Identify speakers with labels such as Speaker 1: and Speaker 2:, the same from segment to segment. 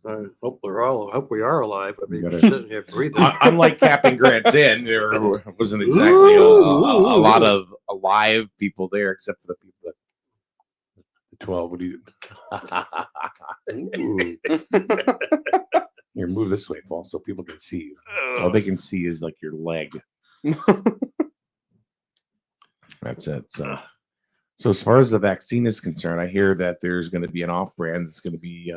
Speaker 1: Hope we are alive. I mean, we're sitting here breathing.
Speaker 2: Unlike Captain Grant's Inn, there wasn't exactly a lot of alive people there, except for the people that the 12. What do you? Here, move this way, Paul, so people can see you. All they can see is like your leg. That's it. So as far as the vaccine is concerned, I hear that there's going to be an off-brand that's going to be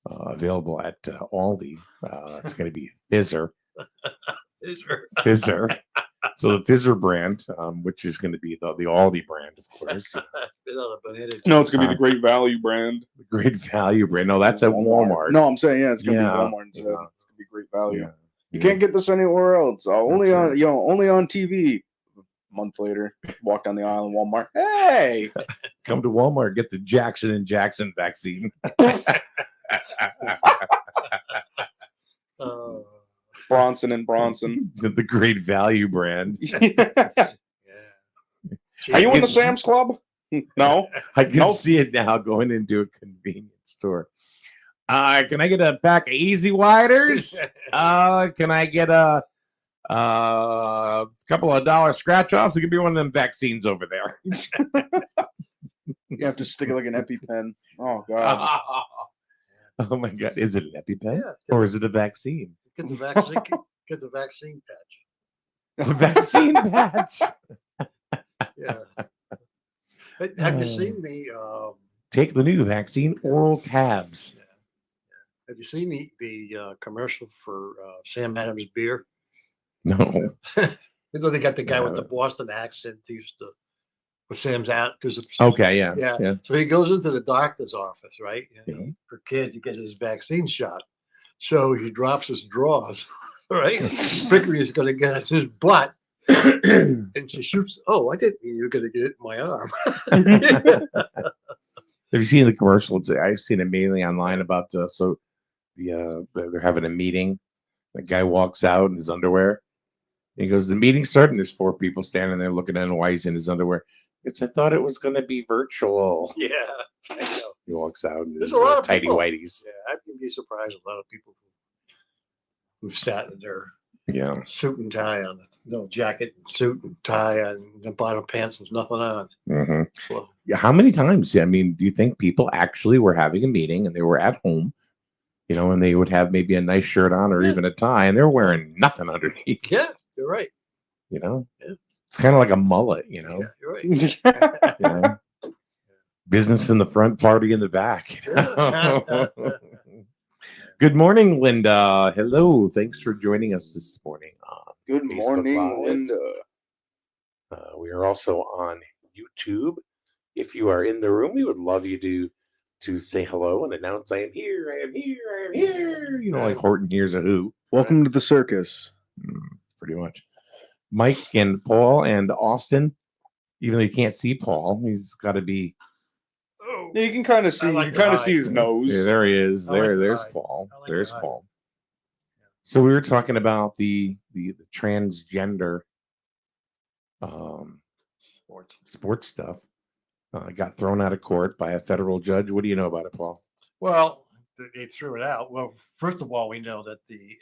Speaker 2: available at Aldi. It's going to be Fizzer. Fizzer. So the Fizzer brand, which is going to be the Aldi brand, of course.
Speaker 3: No, it's going to be the Great Value brand.
Speaker 2: The Great Value brand. No, that's at Walmart.
Speaker 3: No, I'm saying it's going to be Walmart. It's going to be Great Value. Yeah. You can't get this anywhere else. Only on TV. A month later, walk down the aisle in Walmart. Hey,
Speaker 2: come to Walmart, get the Jackson & Jackson vaccine.
Speaker 3: Bronson & Bronson.
Speaker 2: The Great Value brand.
Speaker 3: Yeah. Are you in the Sam's Club? No.
Speaker 2: I can see it now going into a convenience store. Can I get a pack of Easy Widers? Can I get a couple of dollar scratch-offs? It could be one of them vaccines over there.
Speaker 3: You have to stick it like an EpiPen. Oh, God.
Speaker 2: Oh my God! Is it an EpiPen or is it a vaccine?
Speaker 1: Get the vaccine. Get the vaccine patch.
Speaker 2: The vaccine patch.
Speaker 1: Yeah. Have you seen the?
Speaker 2: Take the new vaccine oral tabs.
Speaker 1: Yeah. Have you seen the commercial for Sam Adams beer?
Speaker 2: No.
Speaker 1: You know they got the guy with the Boston accent. He used to. For Sam's out because
Speaker 2: yeah.
Speaker 1: So he goes into the doctor's office, right? For kids to get his vaccine shot. So he drops his drawers, right? Figuring he's going to get his butt, and she shoots. Oh, I didn't mean you were going to get it in my arm.
Speaker 2: Have you seen the commercial? I've seen it mainly online about they're having a meeting. The guy walks out in his underwear. He goes, "The meeting's starting." There's 4 people standing there looking at him why he's in his underwear. I thought it was going to be virtual.
Speaker 1: Yeah, I know.
Speaker 2: He walks out in his tighty whities.
Speaker 1: Yeah, I can be surprised. A lot of people who've sat in their suit and tie on, jacket and suit and tie on the bottom pants with nothing on.
Speaker 2: Mm-hmm. So, how many times? I mean, do you think people actually were having a meeting and they were at home, and they would have maybe a nice shirt on or even a tie, and they're wearing nothing underneath?
Speaker 1: Yeah, you're right.
Speaker 2: Yeah. It's kind of like a mullet,
Speaker 1: Yeah, you're right.
Speaker 2: Business in the front, party in the back. Good morning, Linda. Hello. Thanks for joining us this morning.
Speaker 3: Good morning, Linda.
Speaker 2: We are also on YouTube. If you are in the room, we would love you to say hello and announce, "I am here, I am here, I am here." Like Horton Hears a Who.
Speaker 3: Welcome to the circus.
Speaker 2: Pretty much. Mike and Paul and Austin, even though you can't see Paul, he's got to be.
Speaker 3: Oh, you can kind of see. You kind of see his nose.
Speaker 2: Yeah, there he is. There's Paul. There's Paul. So we were talking about the transgender sports stuff. Got thrown out of court by a federal judge. What do you know about it, Paul?
Speaker 1: Well, they threw it out. Well, first of all, we know that the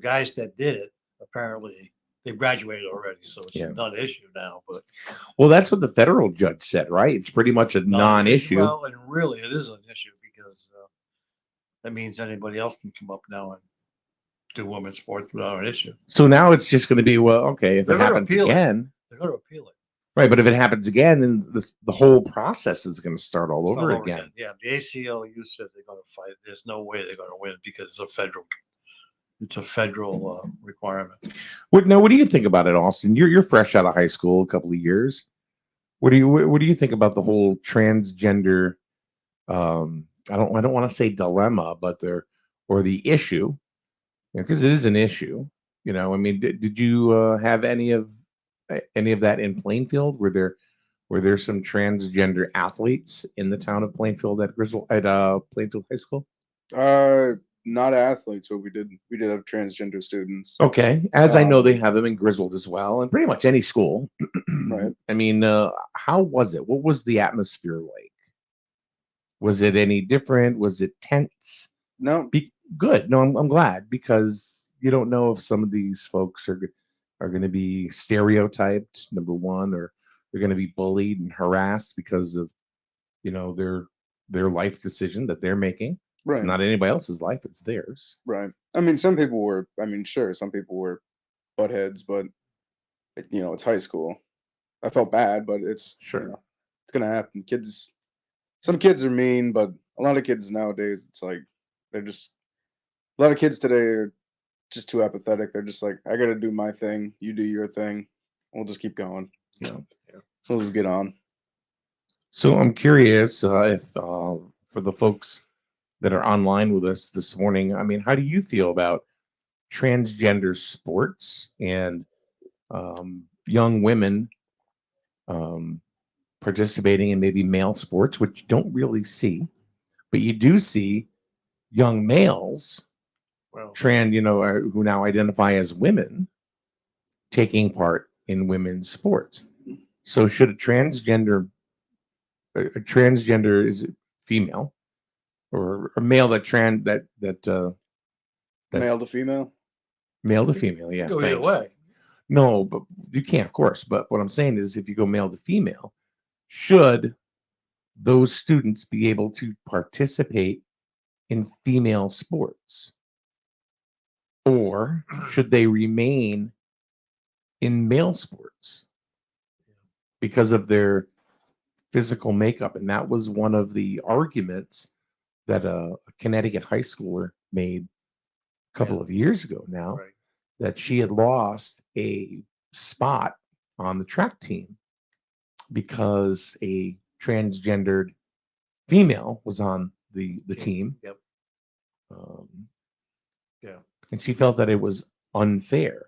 Speaker 1: guys that did it apparently. They graduated already, so it's a non-issue now. But
Speaker 2: that's what the federal judge said, right? It's pretty much a non-issue.
Speaker 1: Well, and really, it is an issue because that means anybody else can come up now and do women's sports without an issue.
Speaker 2: So now it's just going to be if it happens again,
Speaker 1: they're going to appeal it.
Speaker 2: Right, but if it happens again, then the whole process is going to start all over again.
Speaker 1: Yeah, the ACLU said they're going to fight. There's no way they're going to win because it's a federal. It's a federal requirement.
Speaker 2: What do you think about it, Austin? You're fresh out of high school, a couple of years. What do you think about the whole transgender? I don't want to say dilemma, but the issue, because it is an issue. I mean, did you have any of that in Plainfield? Were there some transgender athletes in the town of Plainfield at Plainfield High School?
Speaker 3: Not athletes, but we did have transgender students.
Speaker 2: Okay, as I know, they have them in Griswold as well, and pretty much any school.
Speaker 3: Right.
Speaker 2: I mean, how was it? What was the atmosphere like? Was it any different? Was it tense?
Speaker 3: No.
Speaker 2: Good. No, I'm glad, because you don't know if some of these folks are going to be stereotyped, number one, or they're going to be bullied and harassed because of, their life decision that they're making.
Speaker 3: Right.
Speaker 2: It's not anybody else's life, it's theirs.
Speaker 3: Right. I mean, some people were butt heads, but it's high school. I felt bad, but it's
Speaker 2: Sure.
Speaker 3: It's gonna happen. Some kids are mean, but a lot of kids nowadays, it's like a lot of kids today are just too apathetic. They're just like, I gotta do my thing, you do your thing, we'll just keep going.
Speaker 2: Yeah.
Speaker 3: We'll just get on.
Speaker 2: So I'm curious if for the folks that are online with us this morning, I mean, how do you feel about transgender sports and young women participating in maybe male sports, which you don't really see, but you do see young males, who now identify as women, taking part in women's sports. So should a transgender is it female or a male that
Speaker 3: Male to female?
Speaker 2: Male to female, yeah.
Speaker 1: Go either way.
Speaker 2: No, but you can't, of course. But what I'm saying is, if you go male to female, should those students be able to participate in female sports? Or should they remain in male sports because of their physical makeup? And that was one of the arguments that a Connecticut high schooler made a couple of years ago now, that she had lost a spot on the track team because a transgendered female was on the team.
Speaker 1: Yep.
Speaker 2: And she felt that it was unfair.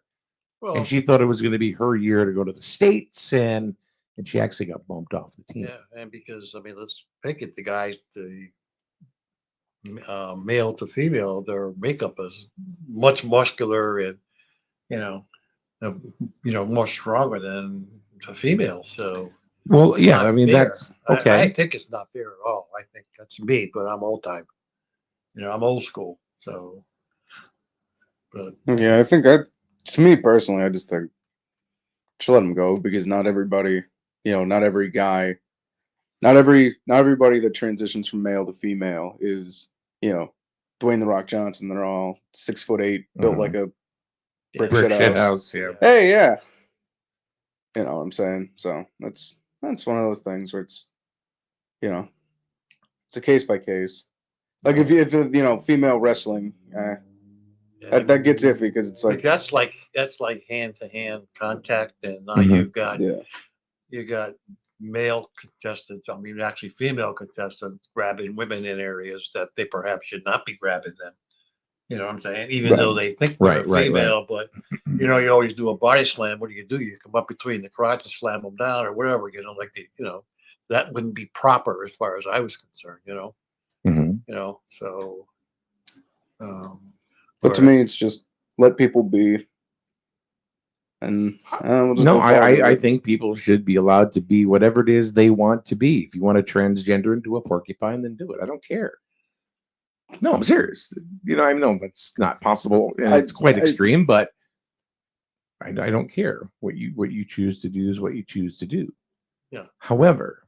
Speaker 1: Well,
Speaker 2: and she thought it was going to be her year to go to the States, and she actually got bumped off the team.
Speaker 1: yeah, and because let's pick it, the guys, the male to female, their makeup is much muscular and more stronger than a female. So
Speaker 2: well, yeah, I mean
Speaker 1: fair.
Speaker 2: that's okay.
Speaker 1: I think it's not fair at all. I think that's me, but I'm old time. I'm old school. So, but
Speaker 3: yeah, I think to me personally, I just think should let them go, because not everybody, not every guy, not everybody that transitions from male to female is, Dwayne the Rock Johnson. They're all 6'8", built like a brick shit house.
Speaker 2: Yeah.
Speaker 3: Hey, yeah. You know what I'm saying? So that's one of those things where it's, it's a case by case. Like if female wrestling, that gets iffy, because it's like
Speaker 1: that's like hand to hand contact, and now
Speaker 2: Mhm.
Speaker 1: you got male contestants. I mean, actually, female contestants grabbing women in areas that they perhaps should not be grabbing them. You know what I'm saying? Even though they think they're female, but you always do a body slam. What do? You come up between the crotch and slam them down, or whatever. That wouldn't be proper as far as I was concerned.
Speaker 2: Mhm.
Speaker 1: So.
Speaker 3: But to me, it's just let people be. And we'll just
Speaker 2: No,
Speaker 3: go forward with
Speaker 2: I
Speaker 3: it.
Speaker 2: think people should be allowed to be whatever it is they want to be. If you want to transgender into a porcupine, then do it. I don't care. No, I'm serious. I know that's not possible, and it's quite extreme, but I don't care. What you choose to do is what you choose to do.
Speaker 1: Yeah.
Speaker 2: However,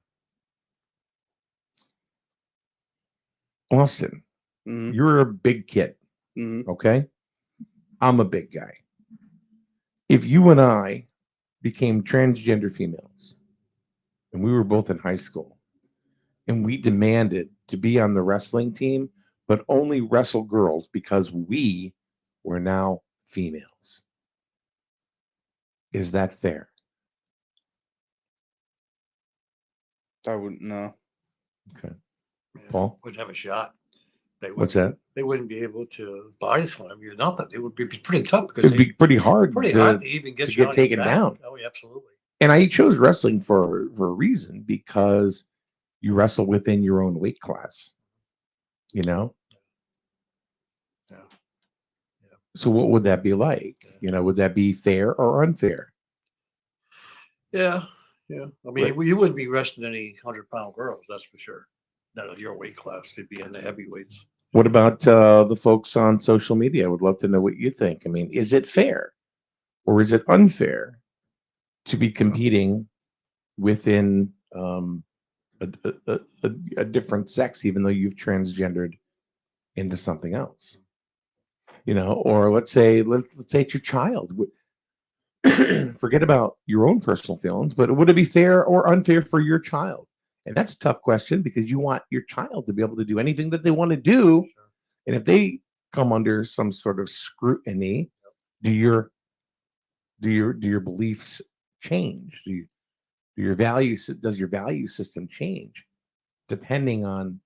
Speaker 2: Austin,
Speaker 3: Mhm.
Speaker 2: you're a big kid.
Speaker 3: Mhm.
Speaker 2: Okay? I'm a big guy. If you and I became transgender females and we were both in high school and we demanded to be on the wrestling team, but only wrestle girls because we were now females, is that fair?
Speaker 3: I wouldn't know.
Speaker 2: Okay.
Speaker 1: Yeah,
Speaker 2: Paul?
Speaker 1: wouldn't have a shot.
Speaker 2: What's that?
Speaker 1: They wouldn't be able to body slam you. Nothing. It would be pretty tough, because
Speaker 2: It'd be pretty hard
Speaker 1: to even get
Speaker 2: to
Speaker 1: you
Speaker 2: get
Speaker 1: on
Speaker 2: taken
Speaker 1: your back.
Speaker 2: down.
Speaker 1: Oh, yeah, absolutely.
Speaker 2: And I chose wrestling for a reason, because you wrestle within your own weight class.
Speaker 1: Yeah.
Speaker 2: So what would that be like? Would that be fair or unfair?
Speaker 1: Yeah. I mean, you wouldn't be wrestling any 100-pound girls, that's for sure. Not of your weight class. They'd be in the heavyweights.
Speaker 2: What about the folks on social media? I would love to know what you think. I mean, is it fair or is it unfair to be competing within a different sex, even though you've transgendered into something else? Or let's say it's your child. Forget about your own personal feelings, but would it be fair or unfair for your child? And that's a tough question because you want your child to be able to do anything that they want to do.
Speaker 1: Sure.
Speaker 2: And if they come under some sort of scrutiny, do your beliefs change? Does your value system change depending on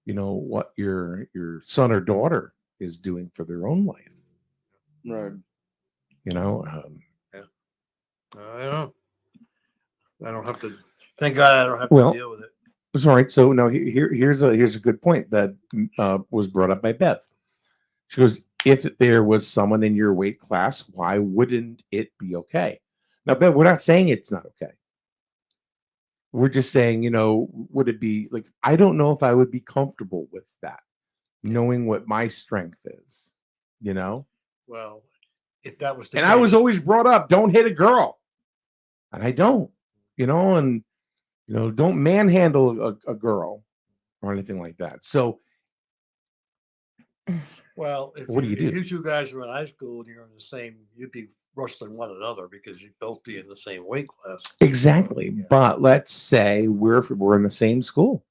Speaker 2: what your son or daughter is doing for their own life?
Speaker 3: Right.
Speaker 1: I don't have to. Thank God I don't have to deal with it.
Speaker 2: That's all right. So no, here's a good point that was brought up by Beth. She goes, if there was someone in your weight class, why wouldn't it be okay? Now, Beth, we're not saying it's not okay. We're just saying, would it be like, I don't know if I would be comfortable with that, knowing what my strength is,
Speaker 1: Well, if that was the
Speaker 2: And
Speaker 1: case,
Speaker 2: I was always brought up, don't hit a girl. And I don't, and, don't manhandle a girl or anything like that. So,
Speaker 1: well, if
Speaker 2: what do you do?
Speaker 1: If you two guys were in high school and you're in the same, you'd be wrestling one another because you'd both be in the same weight class.
Speaker 2: Exactly.
Speaker 1: Yeah.
Speaker 2: But let's say we're in the same school.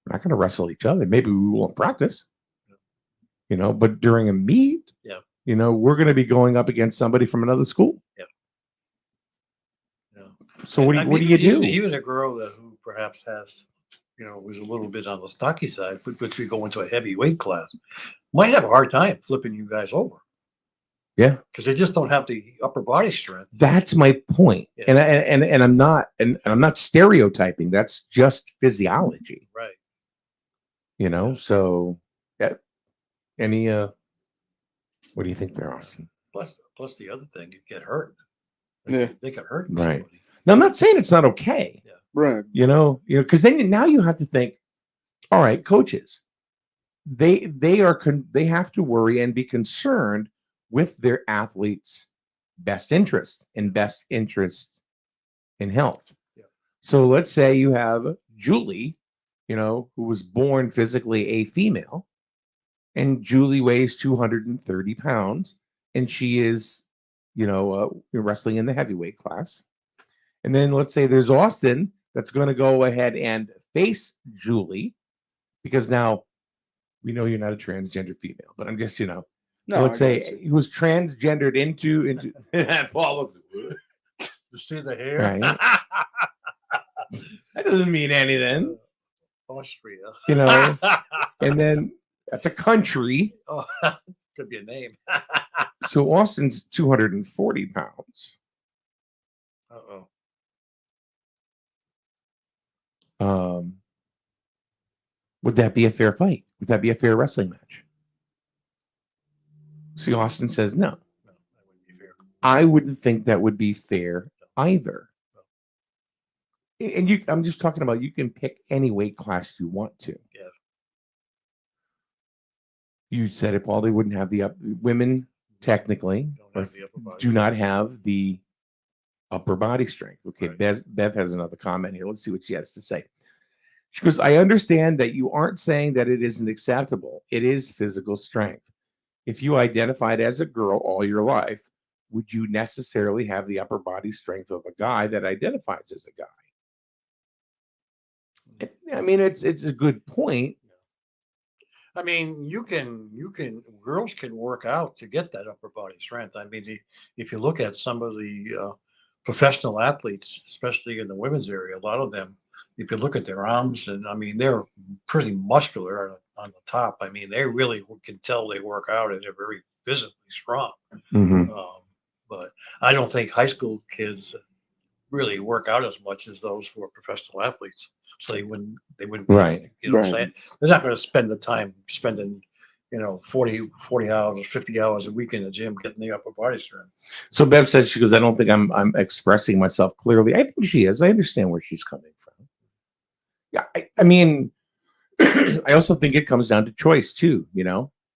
Speaker 2: We're not going to wrestle each other. Maybe we won't practice, but during a meet, we're going to be going up against somebody from another school.
Speaker 1: Yeah.
Speaker 2: So what do you do?
Speaker 1: Even a girl who perhaps has, was a little bit on the stocky side, but we go into a heavy weight class, might have a hard time flipping you guys over.
Speaker 2: Yeah,
Speaker 1: because they just don't have the upper body strength.
Speaker 2: That's my point. Yeah. And I'm not stereotyping. That's just physiology,
Speaker 1: right?
Speaker 2: Yeah. So yeah. Any what do you think there, Austin?
Speaker 1: Plus the other thing, you get hurt. They can hurt
Speaker 2: right.
Speaker 1: somebody.
Speaker 2: Now I'm not saying it's not okay.
Speaker 3: Yeah. Right.
Speaker 2: Because then now you have to think, all right, coaches, they have to worry and be concerned with their athletes' best interest in health.
Speaker 1: Yeah.
Speaker 2: So let's say you have Julie, who was born physically a female, and Julie weighs 230 pounds, and she is, wrestling in the heavyweight class. And then let's say there's Austin that's going to go ahead and face Julie, because now we know you're not a transgender female, but I'm just, no, let's say he was transgendered into that Paul.
Speaker 1: You see the hair?
Speaker 2: Right. That doesn't mean anything.
Speaker 1: Austria.
Speaker 2: And then that's a country.
Speaker 1: Oh, could be a name.
Speaker 2: So Austin's 240 pounds. Would that be a fair fight? Would that be a fair wrestling match? See, Austin says no.
Speaker 1: No, that wouldn't be fair.
Speaker 2: I wouldn't think that would be fair either. No. And I'm just talking about, you can pick any weight class you want to.
Speaker 1: Yeah.
Speaker 2: You said it, Paul. They wouldn't have the women technically do not have the upper body strength. Okay, right. Bev has another comment here. Let's see what she has to say. She goes, I understand that you aren't saying that it isn't acceptable. It is physical strength. If you identified as a girl all your life, would you necessarily have the upper body strength of a guy that identifies as a guy? I mean, it's a good point.
Speaker 1: I mean, girls can work out to get that upper body strength. I mean, if you look at some of the professional athletes, especially in the women's area, a lot of them, if you look at their arms, and I mean, they're pretty muscular on the top. I mean, they really can tell they work out and they're very physically strong.
Speaker 2: Mm-hmm.
Speaker 1: But I don't think high school kids really work out as much as those who are professional athletes. So they wouldn't,
Speaker 2: right.
Speaker 1: You know what I'm saying? They're not going to spend the time spending, 40 hours, 50 hours a week in the gym getting the upper body strength.
Speaker 2: So Bev says, she goes, I don't think I'm expressing myself clearly. I think she is. I understand where she's coming from. Yeah. I mean, I also think it comes down to choice too.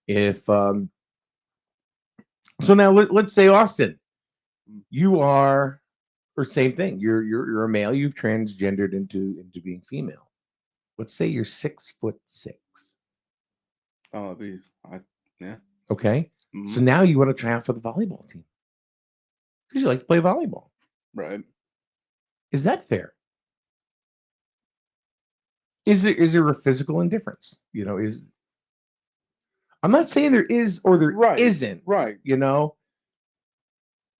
Speaker 2: If so now let's say Austin, you are, or same thing. You're a male. You've transgendered into being female. Let's say you're 6'6".
Speaker 3: Oh, yeah.
Speaker 2: Okay.
Speaker 3: Mhm.
Speaker 2: So now you want to try out for the volleyball team because you like to play volleyball.
Speaker 3: Right.
Speaker 2: Is that fair? Is there a physical indifference? I'm not saying there is or there
Speaker 3: Right.
Speaker 2: not
Speaker 3: Right.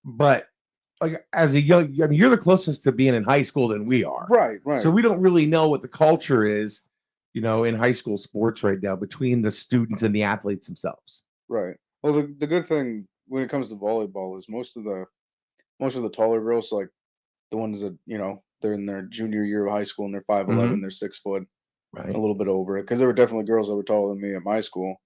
Speaker 2: But like as a young, I mean, you're the closest to being in high school than we are.
Speaker 3: Right.
Speaker 2: So we don't really know what the culture is, in high school sports right now between the students and the athletes themselves.
Speaker 3: Right. Well, the good thing when it comes to volleyball is most of the taller girls, like the ones that they're in their junior year of high school and they're 5'11", they're 6 foot,
Speaker 2: Right.
Speaker 3: a little bit over it, because there were definitely girls that were taller than me at my school,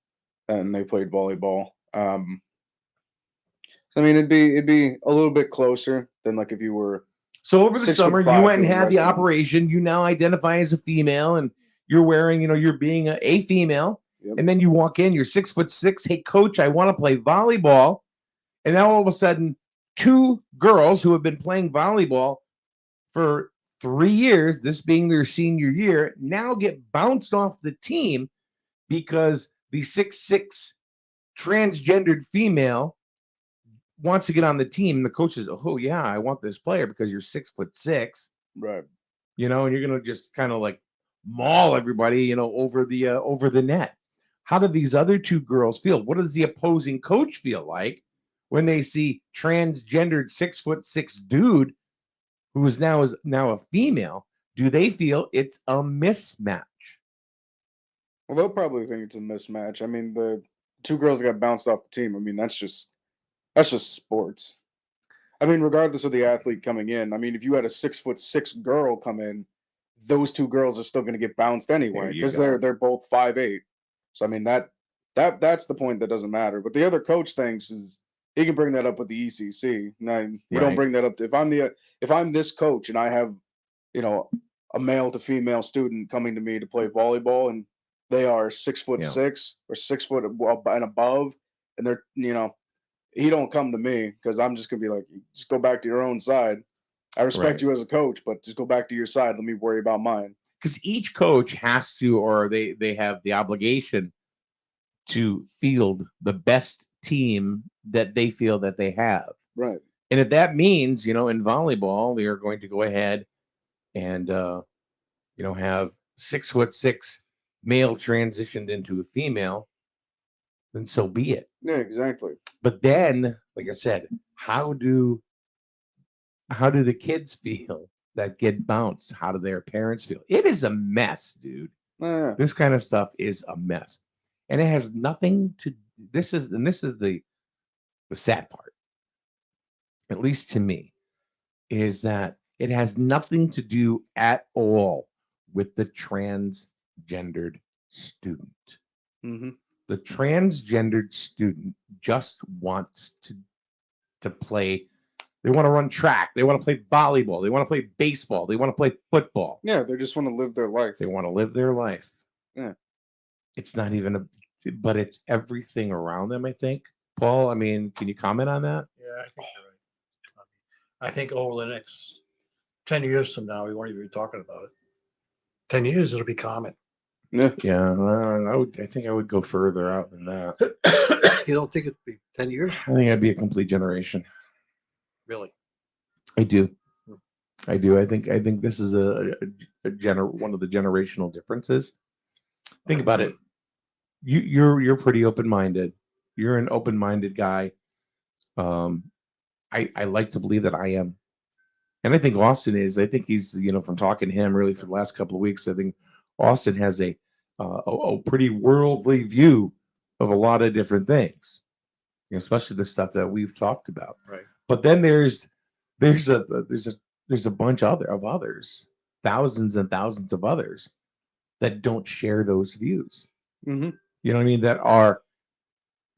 Speaker 3: and they played volleyball. So I mean, it'd be a little bit closer than like if you were.
Speaker 2: So over the
Speaker 3: 6'5"
Speaker 2: summer, you went and
Speaker 3: doing
Speaker 2: had the
Speaker 3: wrestling.
Speaker 2: operation. You now identify as a female, and you're wearing, you're being a female.
Speaker 3: Yep.
Speaker 2: And then you walk in, you're 6'6". Hey, coach, I want to play volleyball. And now all of a sudden, two girls who have been playing volleyball for 3 years, this being their senior year, now get bounced off the team because the 6'6" transgendered female wants to get on the team. And the coach says, "Oh yeah, I want this player because you're 6'6".
Speaker 3: Right.
Speaker 2: And you're gonna just kind of like maul everybody, over the net. How do these other two girls feel? What does the opposing coach feel like when they see transgendered 6'6" dude who is now a female? Do they feel it's a mismatch?
Speaker 3: Well, they'll probably think it's a mismatch. I mean, the two girls that got bounced off the team. I mean, that's just sports. I mean, regardless of the athlete coming in, I mean, if you had a 6'6" girl come in, those two girls are still going to get bounced anyway because they're both 5'8". So I mean that's the point that doesn't matter. But the other coach thinks is he can bring that up with the ECC. Now he don't
Speaker 2: Right.
Speaker 3: bring that up. If I'm this coach and I have a male to female student coming to me to play volleyball and they are 6'6" or 6 foot and above, and they're he don't come to me because I'm just gonna be like, just go back to your own side. I respect
Speaker 2: Right.
Speaker 3: you as a coach, but just go back to your side. Let me worry about mine.
Speaker 2: Because each coach has to, or they have the obligation to field the best team that they feel that they have.
Speaker 3: Right.
Speaker 2: And if that means, in volleyball, they are going to go ahead and have 6'6" male transitioned into a female, then so be it.
Speaker 3: Yeah, exactly.
Speaker 2: But then, like I said, how do the kids feel that get bounced? How do their parents feel? It is a mess, dude.
Speaker 3: Yeah.
Speaker 2: This kind of stuff is a mess. And it has nothing to this is the sad part, at least to me, is that it has nothing to do at all with the transgendered student.
Speaker 3: Mm-hmm.
Speaker 2: The transgendered student just wants to play. They want to run track. They want to play volleyball. They want to play baseball. They want to play football.
Speaker 3: Yeah, they just want to live their life.
Speaker 2: They want to live their life.
Speaker 3: Yeah.
Speaker 2: It's not even but it's everything around them, I think. Paul, I mean, can you comment on that?
Speaker 1: Yeah, I think you're right. I think over the next 10 years from now, we won't even be talking about it. 10 years, it'll be common.
Speaker 3: Yeah.
Speaker 2: Yeah, I think I would go further out than that.
Speaker 1: You don't think it'd be 10 years?
Speaker 2: I think I'd be a complete generation.
Speaker 1: Really?
Speaker 2: I do. I do. I think this is one of the generational differences. Think about it. You're pretty open-minded. You're an open-minded guy. I like to believe that I am. And I think Austin is. I think he's, from talking to him really for the last couple of weeks, I think Austin has a pretty worldly view of a lot of different things, especially the stuff that we've talked about.
Speaker 1: Right.
Speaker 2: But then there's a bunch of others, thousands and thousands of others that don't share those views.
Speaker 3: Mm-hmm.
Speaker 2: You know what I mean? That are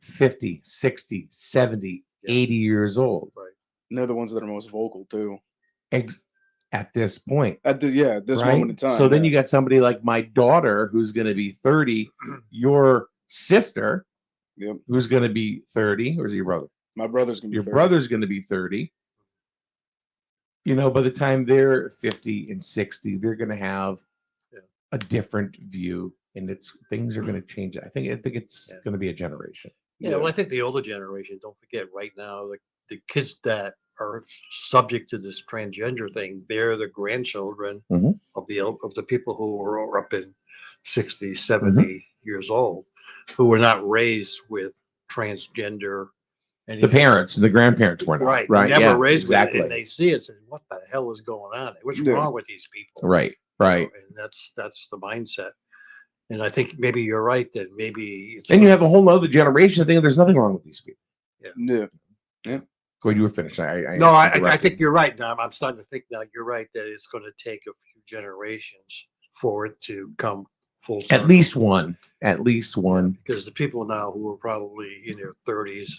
Speaker 2: 50, 60, 70, 80 years old.
Speaker 1: Right.
Speaker 3: And they're the ones that are most vocal too.
Speaker 2: at this point.
Speaker 3: At this
Speaker 2: right?
Speaker 3: moment in time.
Speaker 2: So then you got somebody like my daughter who's going to be 30, your sister
Speaker 3: Yep.
Speaker 2: who's going to be 30, or is it your brother?
Speaker 3: My brother's going to be
Speaker 2: Your
Speaker 3: 30.
Speaker 2: brother's going to be 30. You know, by the time they're 50 and 60, they're going to have a different view, and things are going to change. I think it's going to be a generation.
Speaker 1: Yeah, well, I think the older generation, don't forget right now, like the kids that are subject to this transgender thing, they're the grandchildren of the people who were up in 60, 70 years old, who were not raised with transgender.
Speaker 2: The parents and the grandparents were not.
Speaker 1: Right. They never raised with it, and they see it and say, what the hell is going on? What's wrong with these people?
Speaker 2: Right.
Speaker 1: And that's the mindset. And I think maybe you're right that maybe it's
Speaker 2: you have a whole other generation thinking there's nothing wrong with these people.
Speaker 3: Yeah.
Speaker 2: Go ahead, you were finished.
Speaker 1: I think you're right now. I'm starting to think now you're right that it's going to take a few generations for it to come full circle.
Speaker 2: At least one.
Speaker 1: Because the people now who are probably in their 30s,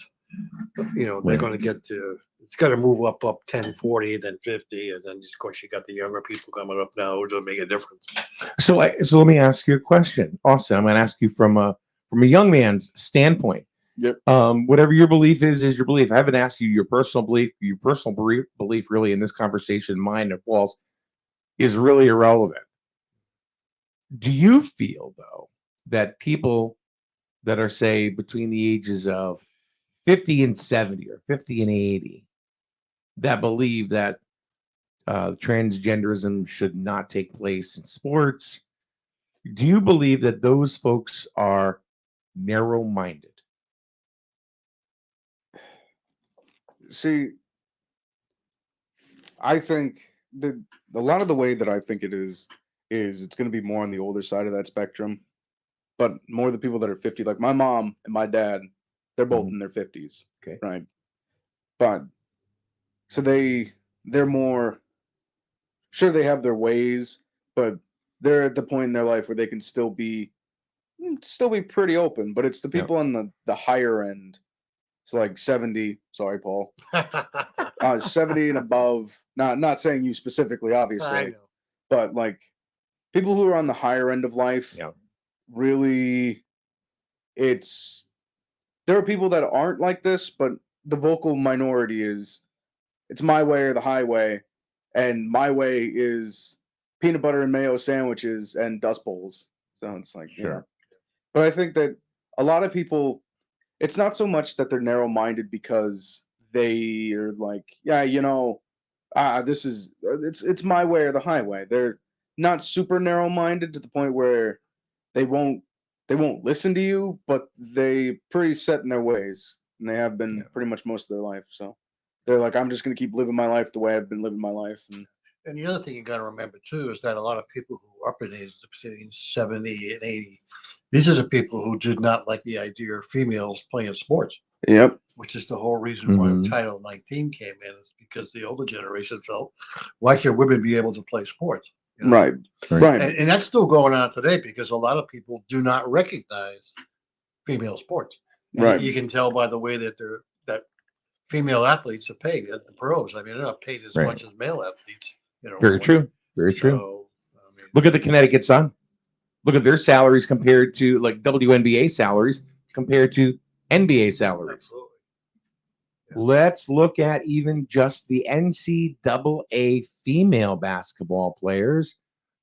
Speaker 1: they're going to get to, it's got to move up 10, 40, then 50. And then, of course, you got the younger people coming up now who don't make a difference.
Speaker 2: So let me ask you a question, Austin. I'm going to ask you from a young man's standpoint.
Speaker 3: Yep.
Speaker 2: Whatever your belief is your belief. I haven't asked you your personal belief. Your personal belief really in this conversation, mine and Paul's, is really irrelevant. Do you feel, though, that people that are, say, between the ages of 50 and 70 or 50 and 80 that believe that transgenderism should not take place in sports, do you believe that those folks are narrow-minded?
Speaker 3: See, I think a lot of the way that I think it is it's going to be more on the older side of that spectrum, but more the people that are 50, like my mom and my dad, they're both in their 50s.
Speaker 2: Okay.
Speaker 3: Right. But so they're more, sure, they have their ways, but they're at the point in their life where they can still be pretty open. But it's the people on the higher end. It's like 70. Sorry, Paul. 70 and above. Not saying you specifically, obviously, but like people who are on the higher end of life.
Speaker 2: Yeah.
Speaker 3: Really, there are people that aren't like this, but the vocal minority is, it's my way or the highway, and my way is peanut butter and mayo sandwiches and Dust Bowls. So it's like,
Speaker 2: sure.
Speaker 3: But I think that a lot of people, it's not so much that they're narrow-minded because they are like, it's my way or the highway. They're not super narrow-minded to the point where they won't listen to you, but they pretty set in their ways, and they have been pretty much most of their life. So they're like, I'm just going to keep living my life the way I've been living my life.
Speaker 1: And the other thing you got to remember too is that a lot of people who are up in age between 70 and 80, these are the people who did not like the idea of females playing sports.
Speaker 3: Yep.
Speaker 1: Which is the whole reason why Title 19 came in, is because the older generation felt, why should women be able to play sports?
Speaker 3: Right.
Speaker 1: And that's still going on today because a lot of people do not recognize female sports. And
Speaker 3: right.
Speaker 1: You can tell by the way that that female athletes are paid at the pros. I mean, they're not paid as much as male athletes.
Speaker 2: Very true. Look at the Connecticut Sun. Look at their salaries compared to like WNBA salaries compared to NBA salaries.
Speaker 1: Absolutely. Yeah.
Speaker 2: Let's look at even just the NCAA female basketball players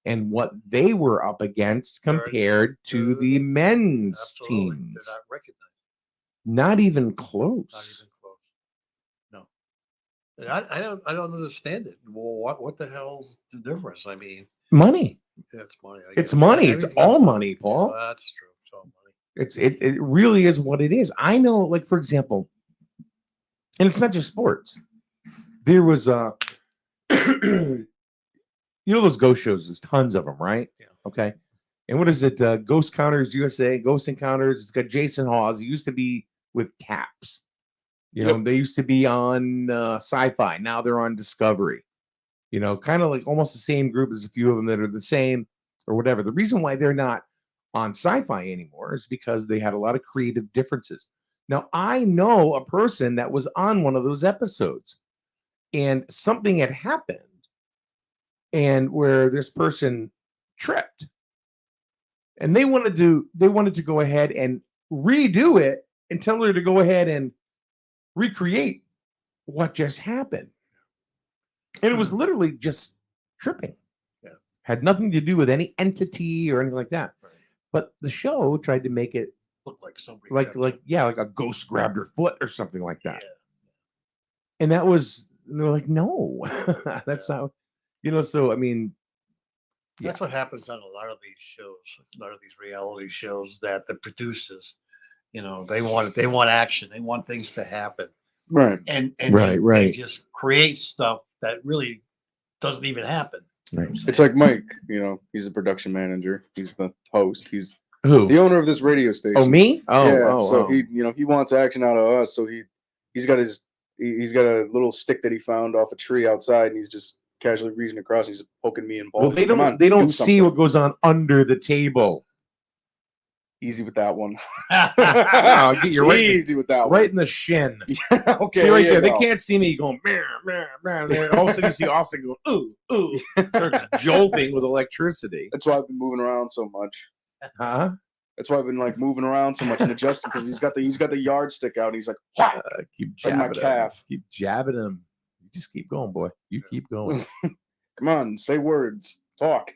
Speaker 2: and what they were up against compared to the men's teams.
Speaker 1: They're not recognized.
Speaker 2: Not even close.
Speaker 1: No. And I don't understand it. Well, what the hell's the difference? I mean,
Speaker 2: money.
Speaker 1: It's money.
Speaker 2: It's money. It's all money, Paul.
Speaker 1: Yeah, that's true. It's all
Speaker 2: It
Speaker 1: money.
Speaker 2: really is what it is. I know, like, for example, and it's not just sports. There was those ghost shows, there's tons of them, right?
Speaker 1: Yeah.
Speaker 2: Okay. And what is it? Ghost Counters USA, Ghost Encounters. It's got Jason Hawes. He used to be with Caps. They used to be on Sci-Fi. Now they're on Discovery. Kind of like almost the same group as a few of them that are the same or whatever. The reason why they're not on Sci-Fi anymore is because they had a lot of creative differences. Now, I know a person that was on one of those episodes, and something had happened and where this person tripped, and they wanted to go ahead and redo it and tell her to go ahead and recreate what just happened. And it was literally just tripping.
Speaker 1: Yeah.
Speaker 2: Had nothing to do with any entity or anything like that.
Speaker 1: Right.
Speaker 2: But the show tried to make it
Speaker 1: Look like somebody.
Speaker 2: like a ghost grabbed her foot or something like that.
Speaker 1: Yeah.
Speaker 2: And that was, and they're like, no, that's not, so I mean,
Speaker 1: That's what happens on a lot of these shows, a lot of these reality shows, that the producers, they want action, they want things to happen,
Speaker 3: Right.
Speaker 1: and
Speaker 2: Right.
Speaker 1: they just create stuff that really doesn't even happen.
Speaker 2: Right.
Speaker 3: It's like Mike, he's the production manager, he's the host, he's
Speaker 2: Who?
Speaker 3: the owner of this radio station.
Speaker 2: Oh, me?
Speaker 3: So he wants action out of us, so he's got a little stick that he found off a tree outside, and he's just casually reaching across, and he's poking me and balls.
Speaker 2: Well, they don't see what goes on under the table.
Speaker 3: Easy with that one.
Speaker 2: No, you're right.
Speaker 3: Easy with that one.
Speaker 2: Right in the shin.
Speaker 3: Okay.
Speaker 2: See right there. They can't see me going, meh, meh, meh. Then all of a sudden you see Austin going, ooh, ooh. Starts jolting with electricity.
Speaker 3: That's why I've been moving around so much.
Speaker 2: Huh?
Speaker 3: That's why I've been moving around so much and adjusting, because he's got the yardstick out, and he's like, whack,
Speaker 2: keep
Speaker 3: like my
Speaker 2: jabbing him.
Speaker 3: calf.
Speaker 2: Keep jabbing him. You just keep going, boy. You keep going.
Speaker 3: Come on, say words. Talk.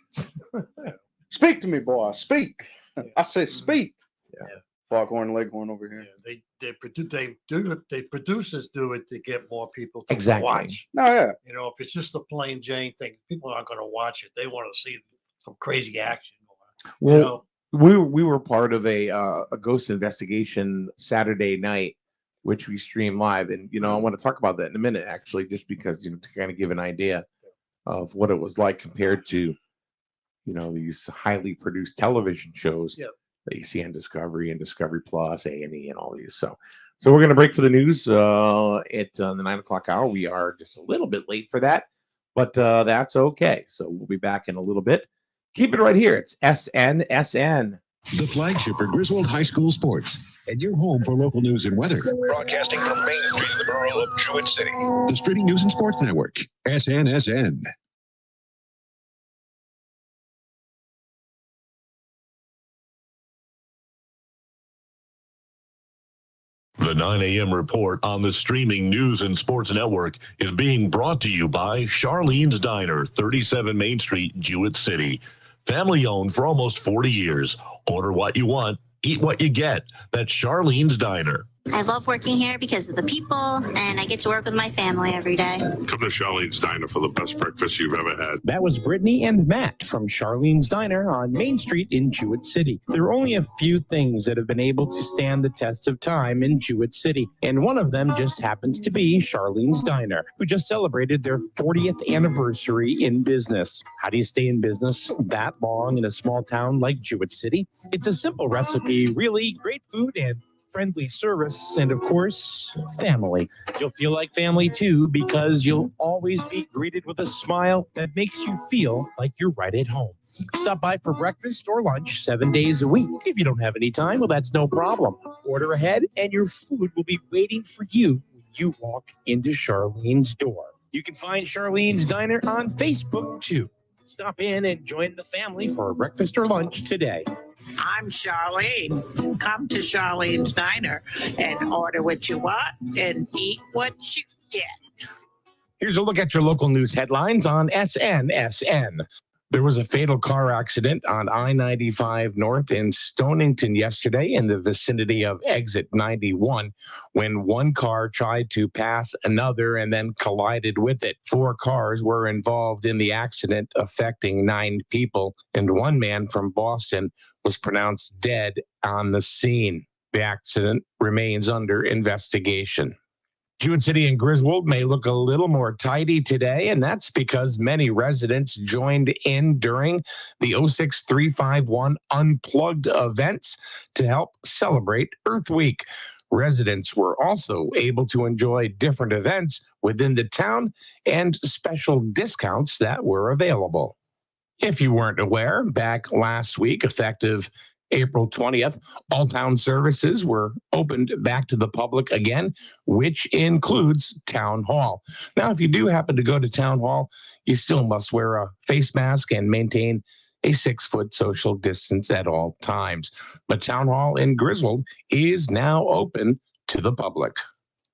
Speaker 3: Speak to me, boy. Speak. I say speak.
Speaker 2: Yeah.
Speaker 3: Foghorn Leghorn over here.
Speaker 1: Yeah, the producers do it to get more people to
Speaker 2: Exactly.
Speaker 1: watch.
Speaker 3: Oh yeah.
Speaker 1: If it's just a plain Jane thing, people aren't going to watch it. They want to see some crazy action.
Speaker 2: Well, we were part of a ghost investigation Saturday night, which we stream live, and I want to talk about that in a minute, actually, just because to kind of give an idea of what it was like compared to these highly produced television shows that you see on Discovery and Discovery Plus, A&E, and all these. So we're going to break for the news at the 9:00 hour. We are just a little bit late for that, but that's okay. So we'll be back in a little bit. Keep it right here. It's Snsn.
Speaker 4: The flagship for Griswold High School sports, and your home for local news and weather.
Speaker 5: Broadcasting from Main Street in the borough of Jewett City.
Speaker 4: The Streaming News and Sports Network, SNSN.
Speaker 5: The 9 a.m. report on the Streaming News and Sports Network is being brought to you by Charlene's Diner, 37 Main Street, Jewett City. Family owned for almost 40 years. Order what you want, eat what you get. That's Charlene's Diner.
Speaker 6: I love working here because of the people, and I get to work with my family every day.
Speaker 7: Come to Charlene's Diner for the best breakfast you've ever had.
Speaker 8: That was Brittany and Matt from Charlene's Diner on Main Street in Jewett City. There are only a few things that have been able to stand the test of time in Jewett City, and one of them just happens to be Charlene's Diner, who just celebrated their 40th anniversary in business. How do you stay in business that long in a small town like Jewett City? It's a simple recipe, really great food and friendly service, and of course, family. You'll feel like family too, because you'll always be greeted with a smile that makes you feel like you're right at home. Stop by for breakfast or lunch 7 days a week. If you don't have any time, well, that's no problem. Order ahead and your food will be waiting for you when you walk into Charlene's door. You can find Charlene's Diner on Facebook too. Stop in and join the family for breakfast or lunch today.
Speaker 9: I'm Charlene. Come to Charlene's Diner and order what you want and eat what you get.
Speaker 8: Here's a look at your local news headlines on SNSN. There was a fatal car accident on I-95 North in Stonington yesterday in the vicinity of exit 91 when one car tried to pass another and then collided with it. 4 cars were involved in the accident, affecting 9 people, and one man from Boston was pronounced dead on the scene. The accident remains under investigation. Jewett City and Griswold may look a little more tidy today, and that's because many residents joined in during the 06351 Unplugged events to help celebrate Earth Week. Residents were also able to enjoy different events within the town and special discounts that were available. If you weren't aware, back last week, effective April 20th, all town services were opened back to the public again, which includes town hall. Now, if you do happen to go to town hall, you still must wear a face mask and maintain a 6-foot social distance at all times. But town hall in Griswold is now open to the public.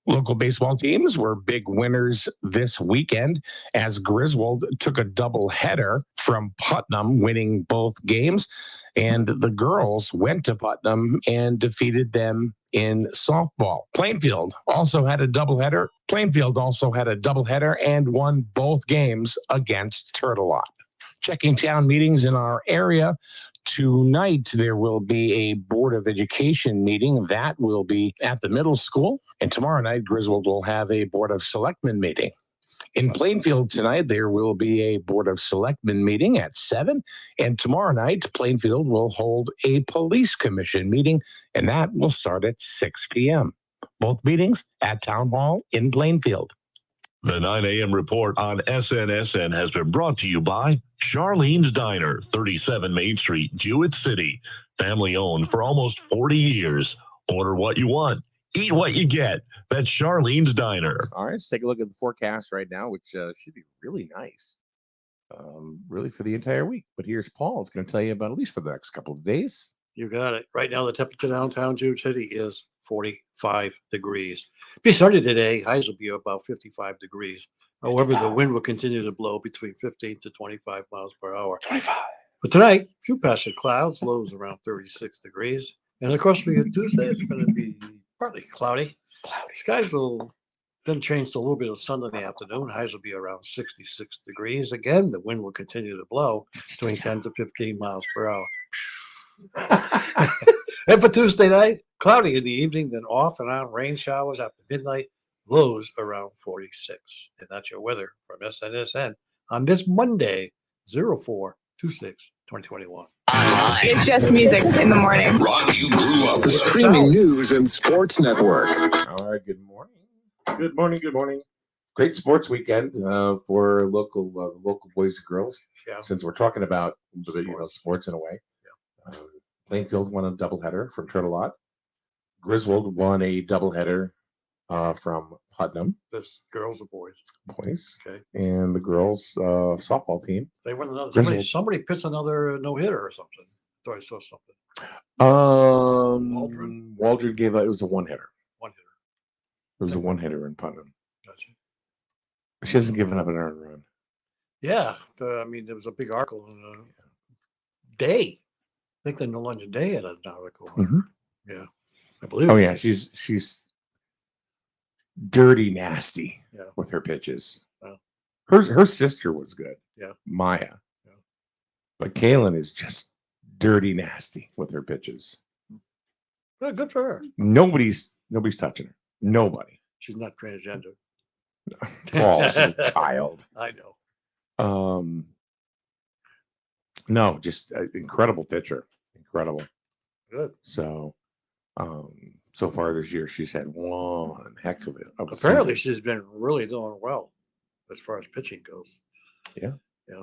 Speaker 8: Local baseball teams were big winners this weekend as Griswold took a doubleheader from Putnam, winning both games. And the girls went to Putnam and defeated them in softball. Plainfield also had a doubleheader. And won both games against Turtle Lot. Checking town meetings in our area. Tonight, there will be a Board of Education meeting. That will be at the middle school. And tomorrow night, Griswold will have a Board of Selectmen meeting. In Plainfield tonight, there will be a Board of Selectmen meeting at 7. And tomorrow night, Plainfield will hold a Police Commission meeting, and that will start at 6 p.m. Both meetings at Town Hall in Plainfield.
Speaker 5: The 9 a.m. report on SNSN has been brought to you by Charlene's Diner, 37 Main Street, Jewett City. Family owned for almost 40 years. Order what you want, eat what you get. That's Charlene's Diner.
Speaker 2: All right, let's take a look at the forecast right now, which should be really nice, really for the entire week. But here's Paul. It's going to tell you about at least for the next couple of days.
Speaker 1: You got it. Right now, the temperature downtown Jewett City is 45 degrees. Be sunny today. Highs will be about 55 degrees. However, the wind will continue to blow between 15 to 25 miles per hour.
Speaker 3: 25.
Speaker 1: But tonight, few passing clouds, lows around 36 degrees. And of course, Tuesday, it's going to be partly cloudy. Skies will then change to a little bit of sun in the afternoon. Highs will be around 66 degrees. Again, the wind will continue to blow between 10 to 15 miles per hour. And for Tuesday night, cloudy in the evening, then off and on rain showers after midnight, lows around 46. And that's your weather from SNSN on this Monday, 04/26/2021.
Speaker 10: It's just music in the morning.
Speaker 4: Rock You Grew Up, the streaming news and sports network.
Speaker 2: All right, good morning. Good morning. Great sports weekend for local boys and girls.
Speaker 1: Yeah.
Speaker 2: Since we're talking about sports in a way. Yeah. Plainfield won a doubleheader from Turtle Lot. Griswold won a doubleheader from Putnam.
Speaker 1: This girls or boys?
Speaker 2: Boys.
Speaker 1: Okay.
Speaker 2: And the girls softball team.
Speaker 1: They won another. Somebody pitched another no-hitter or something. Thought I saw something.
Speaker 2: Waldron gave it was a one-hitter.
Speaker 1: One-hitter.
Speaker 2: It was a one-hitter in Putnam.
Speaker 1: Gotcha.
Speaker 2: She hasn't given up an earned run.
Speaker 1: Yeah. There was a big article in the Day. I think the New London Day had an article.
Speaker 2: Mm-hmm.
Speaker 1: Yeah. I believe.
Speaker 2: Oh, yeah. She's dirty nasty with her pitches.
Speaker 1: Yeah.
Speaker 2: Her sister was good.
Speaker 1: Yeah.
Speaker 2: Maya.
Speaker 1: Yeah.
Speaker 2: But Kaylin is just dirty nasty with her pitches.
Speaker 1: Well, good for her.
Speaker 2: Nobody's touching her. Nobody.
Speaker 1: She's not transgender.
Speaker 2: Paul, she's a child.
Speaker 1: I know.
Speaker 2: No, just an incredible pitcher. Incredible.
Speaker 1: Good.
Speaker 2: So, so far this year, she's had one heck of it.
Speaker 1: Apparently, she's been really doing well as far as pitching goes.
Speaker 2: Yeah.
Speaker 1: Yeah.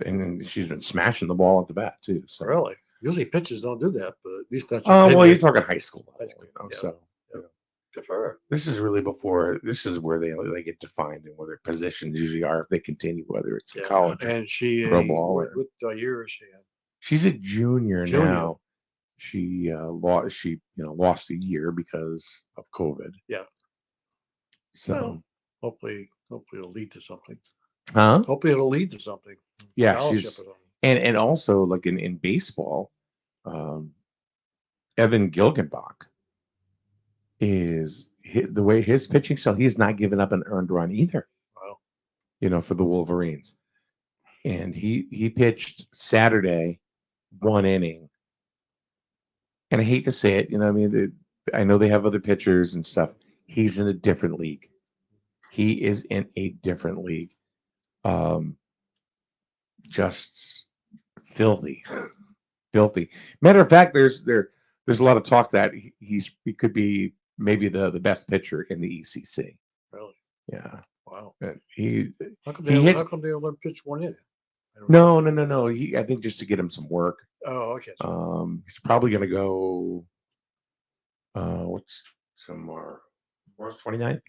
Speaker 2: And then she's been smashing the ball at the bat too. So
Speaker 1: really, usually pitchers don't do that, but at least that's.
Speaker 2: Oh well, you're talking high school.
Speaker 1: High school. Yeah.
Speaker 2: So.
Speaker 1: Good for her.
Speaker 2: This is really before. This is where they get defined and where their positions usually are if they continue, whether it's college
Speaker 1: and she
Speaker 2: pro ball.
Speaker 1: What year is she in?
Speaker 2: She's a junior now. She lost a year because of COVID.
Speaker 1: Yeah.
Speaker 2: So
Speaker 1: hopefully it'll lead to something.
Speaker 2: Huh?
Speaker 1: Hopefully it'll lead to something.
Speaker 2: Yeah, she's and also like in baseball, Evan Gilgenbach is the way his pitching style. He has not given up an earned run either.
Speaker 1: Wow.
Speaker 2: For the Wolverines, and he pitched Saturday, 1 inning. And I hate to say it, I know they have other pitchers and stuff. He's in a different league. He is in a different league. Just filthy. Matter of fact, there's a lot of talk that he could be maybe the best pitcher in the ECC.
Speaker 1: Really?
Speaker 2: Yeah.
Speaker 1: Wow.
Speaker 2: And
Speaker 1: how come they only pitch 1 inning?
Speaker 2: No. I think just to get him some work.
Speaker 1: Oh, okay.
Speaker 2: He's probably going to go. What's tomorrow? Tomorrow's 29th?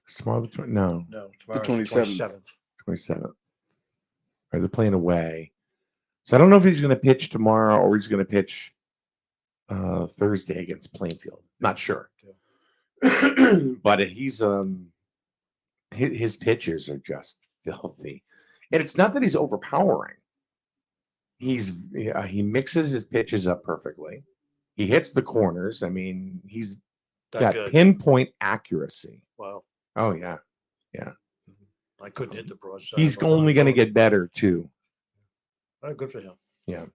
Speaker 2: Is tomorrow the 20th? No,
Speaker 1: No,
Speaker 3: The
Speaker 1: tomorrow's the
Speaker 3: 27th.
Speaker 2: 27th. Are they playing away? So I don't know if he's going to pitch tomorrow or he's going to pitch Thursday against Plainfield. Not sure. But he's his pitches are just filthy. And it's not that he's overpowering. He mixes his pitches up perfectly. He hits the corners. I mean, he's got
Speaker 1: Good.
Speaker 2: pinpoint accuracy.
Speaker 1: Wow.
Speaker 2: Oh yeah.
Speaker 1: I couldn't hit the broadside.
Speaker 2: He's only going to get better too.
Speaker 1: Oh, good for him.
Speaker 2: Yeah.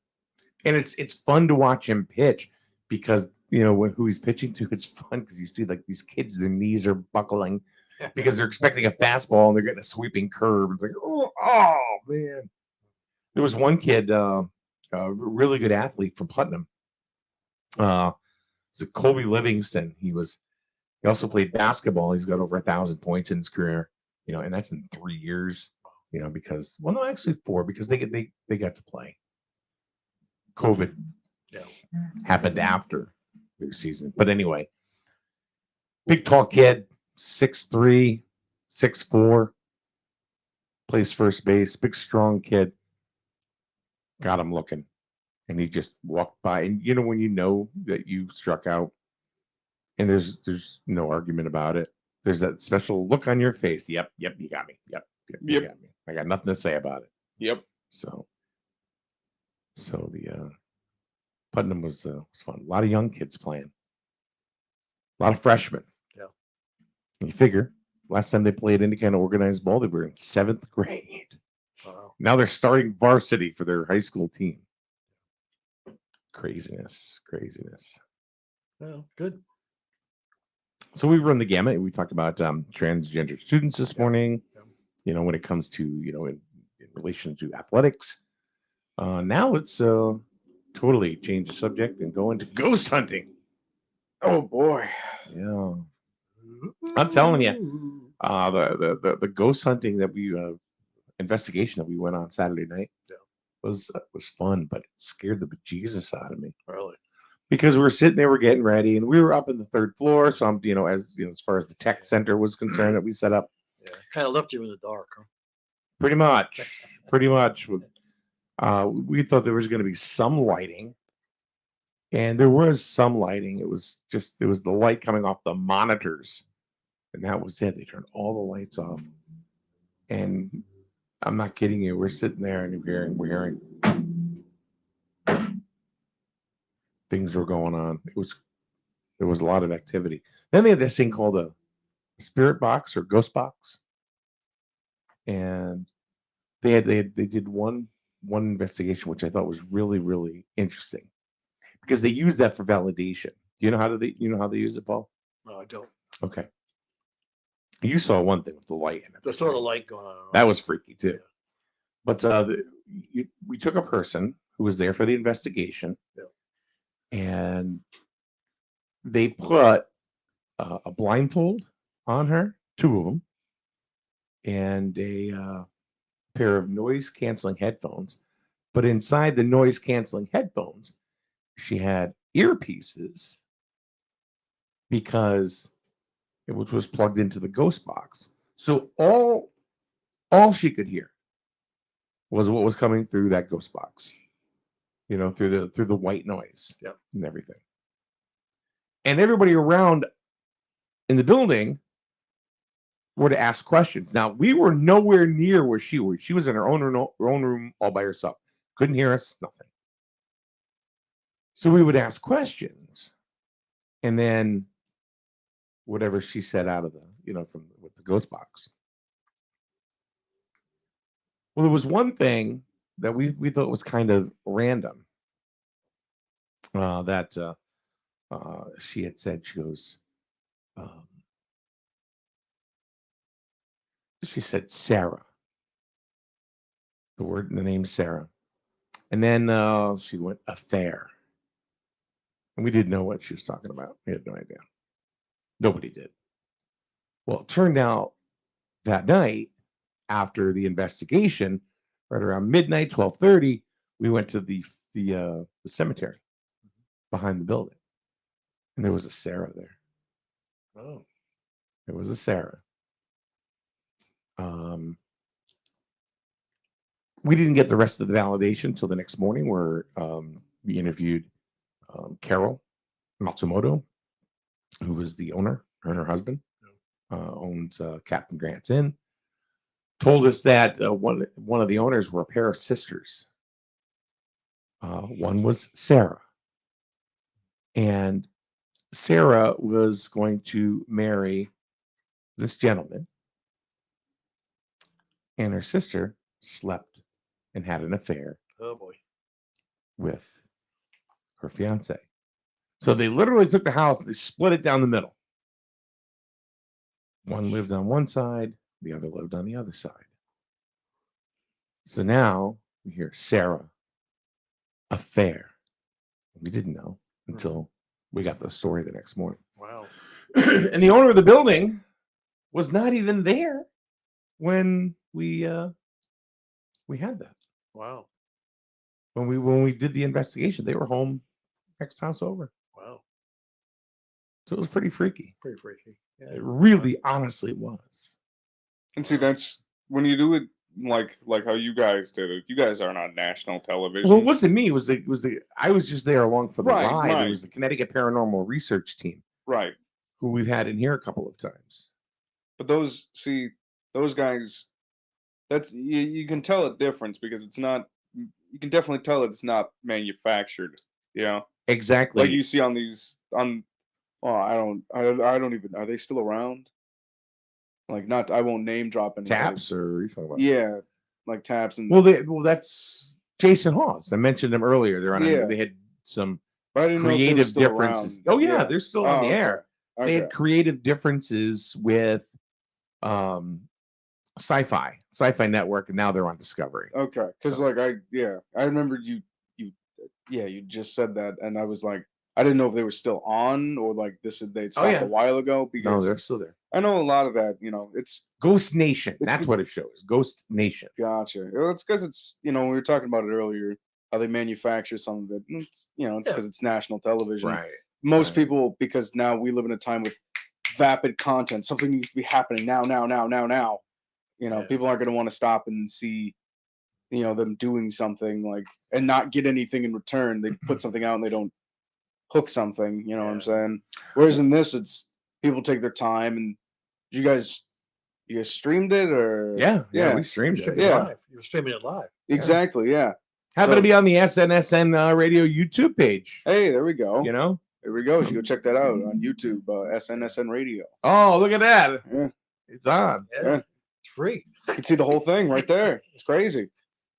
Speaker 2: And it's fun to watch him pitch because who he's pitching to, it's fun because you see like these kids, their knees are buckling because they're expecting a fastball and they're getting a sweeping curve. It's like, oh man. There was one kid, a really good athlete from Putnam. It's Colby Livingston. He also played basketball. He's got over 1,000 points in his career, and that's in 3 years, because, well, no, actually 4, because they got to play. COVID happened after their season. But anyway, big tall kid, 6'3", 6'4", plays first base, big strong kid. Got him looking. And he just walked by. And when you know that you struck out and there's no argument about it. There's that special look on your face. Yep, you got me. Yep, you got me. I got nothing to say about it.
Speaker 3: Yep.
Speaker 2: So the Putnam was fun. A lot of young kids playing. A lot of freshmen.
Speaker 1: Yeah.
Speaker 2: And you figure last time they played any kind of organized ball, they were in 7th grade.
Speaker 1: Wow.
Speaker 2: Now they're starting varsity for their high school team. Craziness.
Speaker 1: Well, good.
Speaker 2: So we run the gamut. We talked about transgender students this morning.
Speaker 1: Yeah.
Speaker 2: When it comes to in relation to athletics. Now let's totally change the subject and go into ghost hunting.
Speaker 3: Oh boy.
Speaker 2: Yeah, I'm telling you, the ghost hunting that we investigation that we went on Saturday night was fun, but it scared the bejesus out of me.
Speaker 1: Really?
Speaker 2: Because we were sitting there, we're getting ready, and we were up in the 3rd floor. So I'm, as far as the tech center was concerned that we set up.
Speaker 1: Yeah, kind of left you in the dark, huh?
Speaker 2: Pretty much. With we thought there was going to be some lighting, and there was some lighting. It was the light coming off the monitors, and that was it. They turned all the lights off, and I'm not kidding you. We're sitting there and we're hearing things were going on. There was a lot of activity. Then they had this thing called a spirit box or ghost box, and they did one investigation which I thought was really, really interesting because they use that for validation. Do you know how they use it, Paul?
Speaker 1: No, I don't.
Speaker 2: Okay. You saw one thing with the light in it.
Speaker 1: The sort of light going on. Right?
Speaker 2: That was freaky too. Yeah. But we took a person who was there for the investigation, and they put a blindfold on her, 2 of them, and a pair of noise canceling headphones. But inside the noise canceling headphones, she had earpieces which was plugged into the ghost box. So all she could hear was what was coming through that ghost box, through the white noise and everything. And everybody around in the building were to ask questions. Now, we were nowhere near where she was. She was in her own room all by herself. Couldn't hear us, nothing. So we would ask questions. And then whatever she said out of with the ghost box. Well, there was one thing that we thought was kind of random that she had said. She goes, she said Sarah. The name Sarah. And then she went affair. And we didn't know what she was talking about. We had no idea. Nobody did. Well, it turned out that night, after the investigation, right around midnight, 12:30, we went to the cemetery behind the building, and there was a Sarah there.
Speaker 1: Oh,
Speaker 2: There was a Sarah. We didn't get the rest of the validation until the next morning, where we interviewed Carol Matsumoto, who was the owner. Her and her husband owns Captain Grant's Inn. Told us that one of the owners were a pair of sisters. One was Sarah, and Sarah was going to marry this gentleman, and her sister slept and had an affair
Speaker 1: oh boy.
Speaker 2: with her fiance. So they literally took the house and they split it down the middle. One lived on one side, the other lived on the other side. So now we hear Sarah, affair. We didn't know until we got the story the next morning.
Speaker 1: Wow.
Speaker 2: And the owner of the building was not even there when we had that.
Speaker 1: Wow.
Speaker 2: When we did the investigation, they were home next house over.
Speaker 1: Wow.
Speaker 2: So it was pretty freaky.
Speaker 1: Pretty freaky. Yeah.
Speaker 2: It really, honestly was.
Speaker 3: And see, that's when you do it like how you guys did it. You guys aren't on national television.
Speaker 2: Well, it wasn't me. It was I was just there along for the
Speaker 3: Right,
Speaker 2: ride.
Speaker 3: right.
Speaker 2: It was the Connecticut Paranormal Research Team,
Speaker 3: Right.
Speaker 2: who we've had in here a couple of times.
Speaker 3: But those guys, that's you can tell a difference because it's not. You can definitely tell it's not manufactured. You know,
Speaker 2: Exactly.
Speaker 3: like you see on these on. Oh, I don't even. Are they still around? Like not. I won't name drop any
Speaker 2: Taps, or what are you talking about?
Speaker 3: Yeah, like Taps and.
Speaker 2: Well, that's Jason Hawes. I mentioned them earlier. They're on.
Speaker 3: Yeah.
Speaker 2: They had some
Speaker 3: But I didn't know if they were
Speaker 2: creative
Speaker 3: still
Speaker 2: differences.
Speaker 3: around.
Speaker 2: Oh yeah, they're still on the air.
Speaker 3: Okay.
Speaker 2: They had creative differences with Sci-Fi Network, and now they're on Discovery.
Speaker 3: Okay, because
Speaker 2: So-
Speaker 3: like I remembered you just said that, and I was like, I didn't know if they were still on or like they'd stopped
Speaker 2: yeah.
Speaker 3: a while ago
Speaker 2: No,
Speaker 3: because
Speaker 2: they're still there.
Speaker 3: I know a lot of that. You know, it's
Speaker 2: Ghost Nation.
Speaker 3: It's
Speaker 2: That's
Speaker 3: good.
Speaker 2: what it shows. Ghost Nation.
Speaker 3: gotcha. Well, it's because it's we were talking about it earlier how they manufacture some of it. And it's it's because it's national television.
Speaker 2: Right.
Speaker 3: Most
Speaker 2: right.
Speaker 3: people, because now we live in a time with vapid content. Something needs to be happening now.
Speaker 1: Yeah.
Speaker 3: People aren't going to want to stop and see, them doing something like and not get anything in return. They put something out and they don't hook something. You know what I'm saying? Whereas in this, it's people take their time. And you guys streamed it or
Speaker 2: Yeah, we streamed it.
Speaker 3: Yeah.
Speaker 1: Live. You're streaming it live.
Speaker 3: Exactly. Yeah.
Speaker 2: Happen to be on the SNSN radio YouTube page.
Speaker 3: Hey, there we go.
Speaker 2: You know?
Speaker 3: There we go. You should go check that out on YouTube, SNSN Radio.
Speaker 2: Oh, look at that.
Speaker 3: Yeah.
Speaker 2: It's on.
Speaker 1: Yeah. It's free.
Speaker 3: You can see the whole thing right there. It's crazy.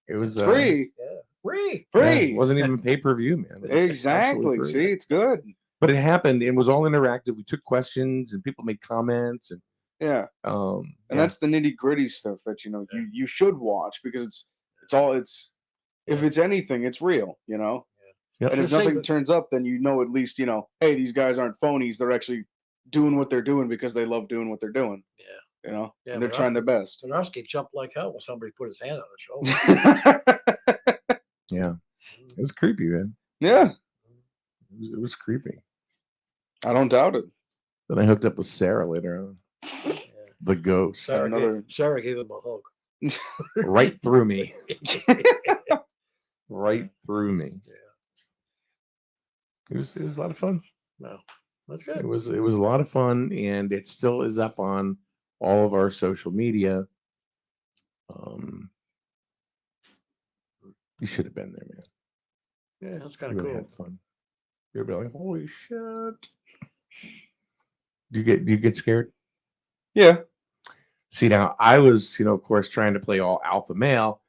Speaker 2: It was
Speaker 3: It's free.
Speaker 1: Yeah. Free.
Speaker 3: Free.
Speaker 2: It wasn't even pay-per-view, man. It was
Speaker 3: Exactly.
Speaker 2: absolutely free.
Speaker 3: See, it's good.
Speaker 2: But it happened. It was all interactive. We took questions and people made comments and
Speaker 3: Yeah.
Speaker 2: yeah.
Speaker 3: That's the nitty-gritty stuff that you should watch because it's if it's anything, it's real,
Speaker 2: Yep.
Speaker 3: And if
Speaker 1: So say
Speaker 3: nothing
Speaker 1: that-
Speaker 3: turns up, then at least, hey, these guys aren't phonies. They're actually doing what they're doing because they love doing what they're doing.
Speaker 1: Yeah.
Speaker 3: Yeah, and they're trying their best.
Speaker 1: Zarowski jumped like hell when somebody put his hand on his shoulder.
Speaker 2: Yeah. It was creepy, man.
Speaker 3: Yeah,
Speaker 2: It was creepy.
Speaker 3: I don't doubt it.
Speaker 2: Then I hooked up with Sarah later on. The ghost.
Speaker 1: Sarah gave him a hug.
Speaker 2: Right through me. Right through me.
Speaker 1: Yeah.
Speaker 2: It was a lot of fun.
Speaker 1: No, that's good.
Speaker 2: It was a lot of fun, and it still is up on all of our social media. You should have been there, man.
Speaker 1: Yeah, that's kind
Speaker 2: You
Speaker 1: of
Speaker 2: really
Speaker 1: cool.
Speaker 2: had fun. You'd be like, holy shit. Do you get scared?
Speaker 3: Yeah.
Speaker 2: See, now I was, of course, trying to play all alpha male,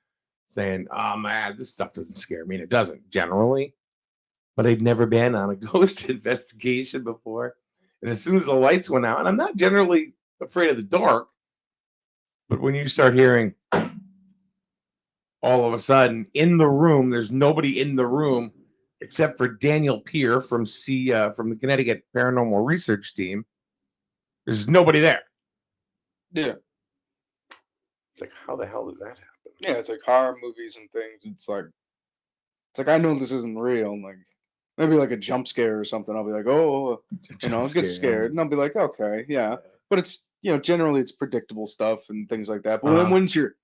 Speaker 2: saying, oh man, this stuff doesn't scare me. And it doesn't generally. But I'd never been on a ghost investigation before. And as soon as the lights went out, and I'm not generally afraid of the dark, but when you start hearing all of a sudden in the room, there's nobody in the room except for Daniel Peer from the Connecticut Paranormal Research Team. There's nobody there.
Speaker 3: Yeah.
Speaker 2: It's like, how the hell did that happen?
Speaker 3: Yeah, it's like horror movies and things. It's like I know this isn't real. Like maybe like a jump scare or something. I'll be like, oh, I'll get scared, and I'll be like, okay, yeah. But it's generally it's predictable stuff and things like that. But then once you're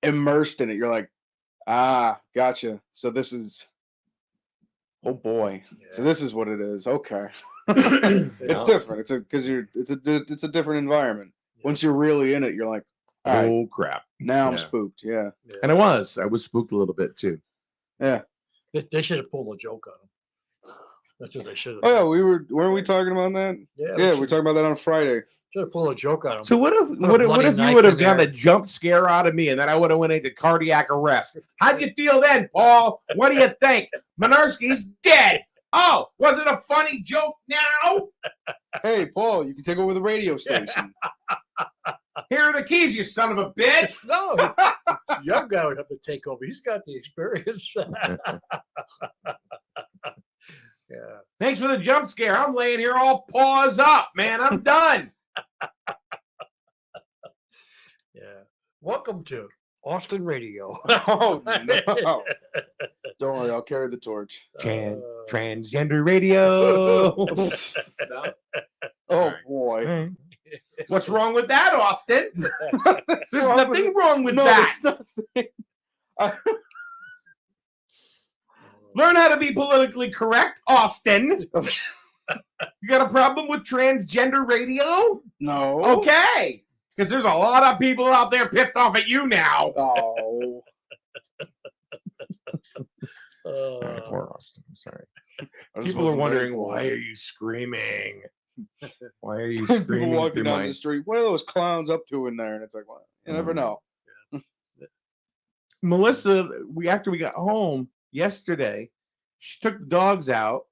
Speaker 3: immersed in it, you're like, ah, gotcha. So this is, oh boy. So this is what it is. Okay. It's different. It's a different environment. Once you're really in it, you're like, all right,
Speaker 2: Oh crap!
Speaker 3: now I'm spooked. Yeah.
Speaker 2: And I was spooked a little bit too.
Speaker 3: Yeah.
Speaker 1: They should have pulled a joke on him. That's what they should have.
Speaker 3: Oh yeah, weren't we talking about that?
Speaker 1: Yeah,
Speaker 3: we were talking about that on Friday.
Speaker 1: Should have pulled a joke on him.
Speaker 2: So what if you would have gotten a jump scare out of me and then I would have went into cardiac arrest? How'd you feel then, Paul? What do you think? Minarski's dead. Oh, was it a funny joke now?
Speaker 3: Hey, Paul, you can take over the radio station.
Speaker 2: Here are the keys, you son of a bitch.
Speaker 1: No, young guy would have to take over. He's got the experience. Yeah.
Speaker 2: Thanks for the jump scare. I'm laying here all paws up, man. I'm done.
Speaker 1: Yeah. Welcome to Austin Radio.
Speaker 3: Oh no! Don't worry, I'll carry the torch.
Speaker 2: Transgender radio.
Speaker 3: Oh boy.
Speaker 2: What's wrong with that, Austin? There's nothing wrong with that. Learn how to be politically correct, Austin. You got a problem with transgender radio?
Speaker 3: No.
Speaker 2: Okay. Because there's a lot of people out there pissed off at you now.
Speaker 3: Oh.
Speaker 2: All right, poor Austin. Sorry. People are wondering, why are you screaming? Why are you screaming?
Speaker 3: People walking down the street. What are those clowns up to in there? And it's like, well, you never know.
Speaker 2: Melissa, after we got home yesterday, she took the dogs out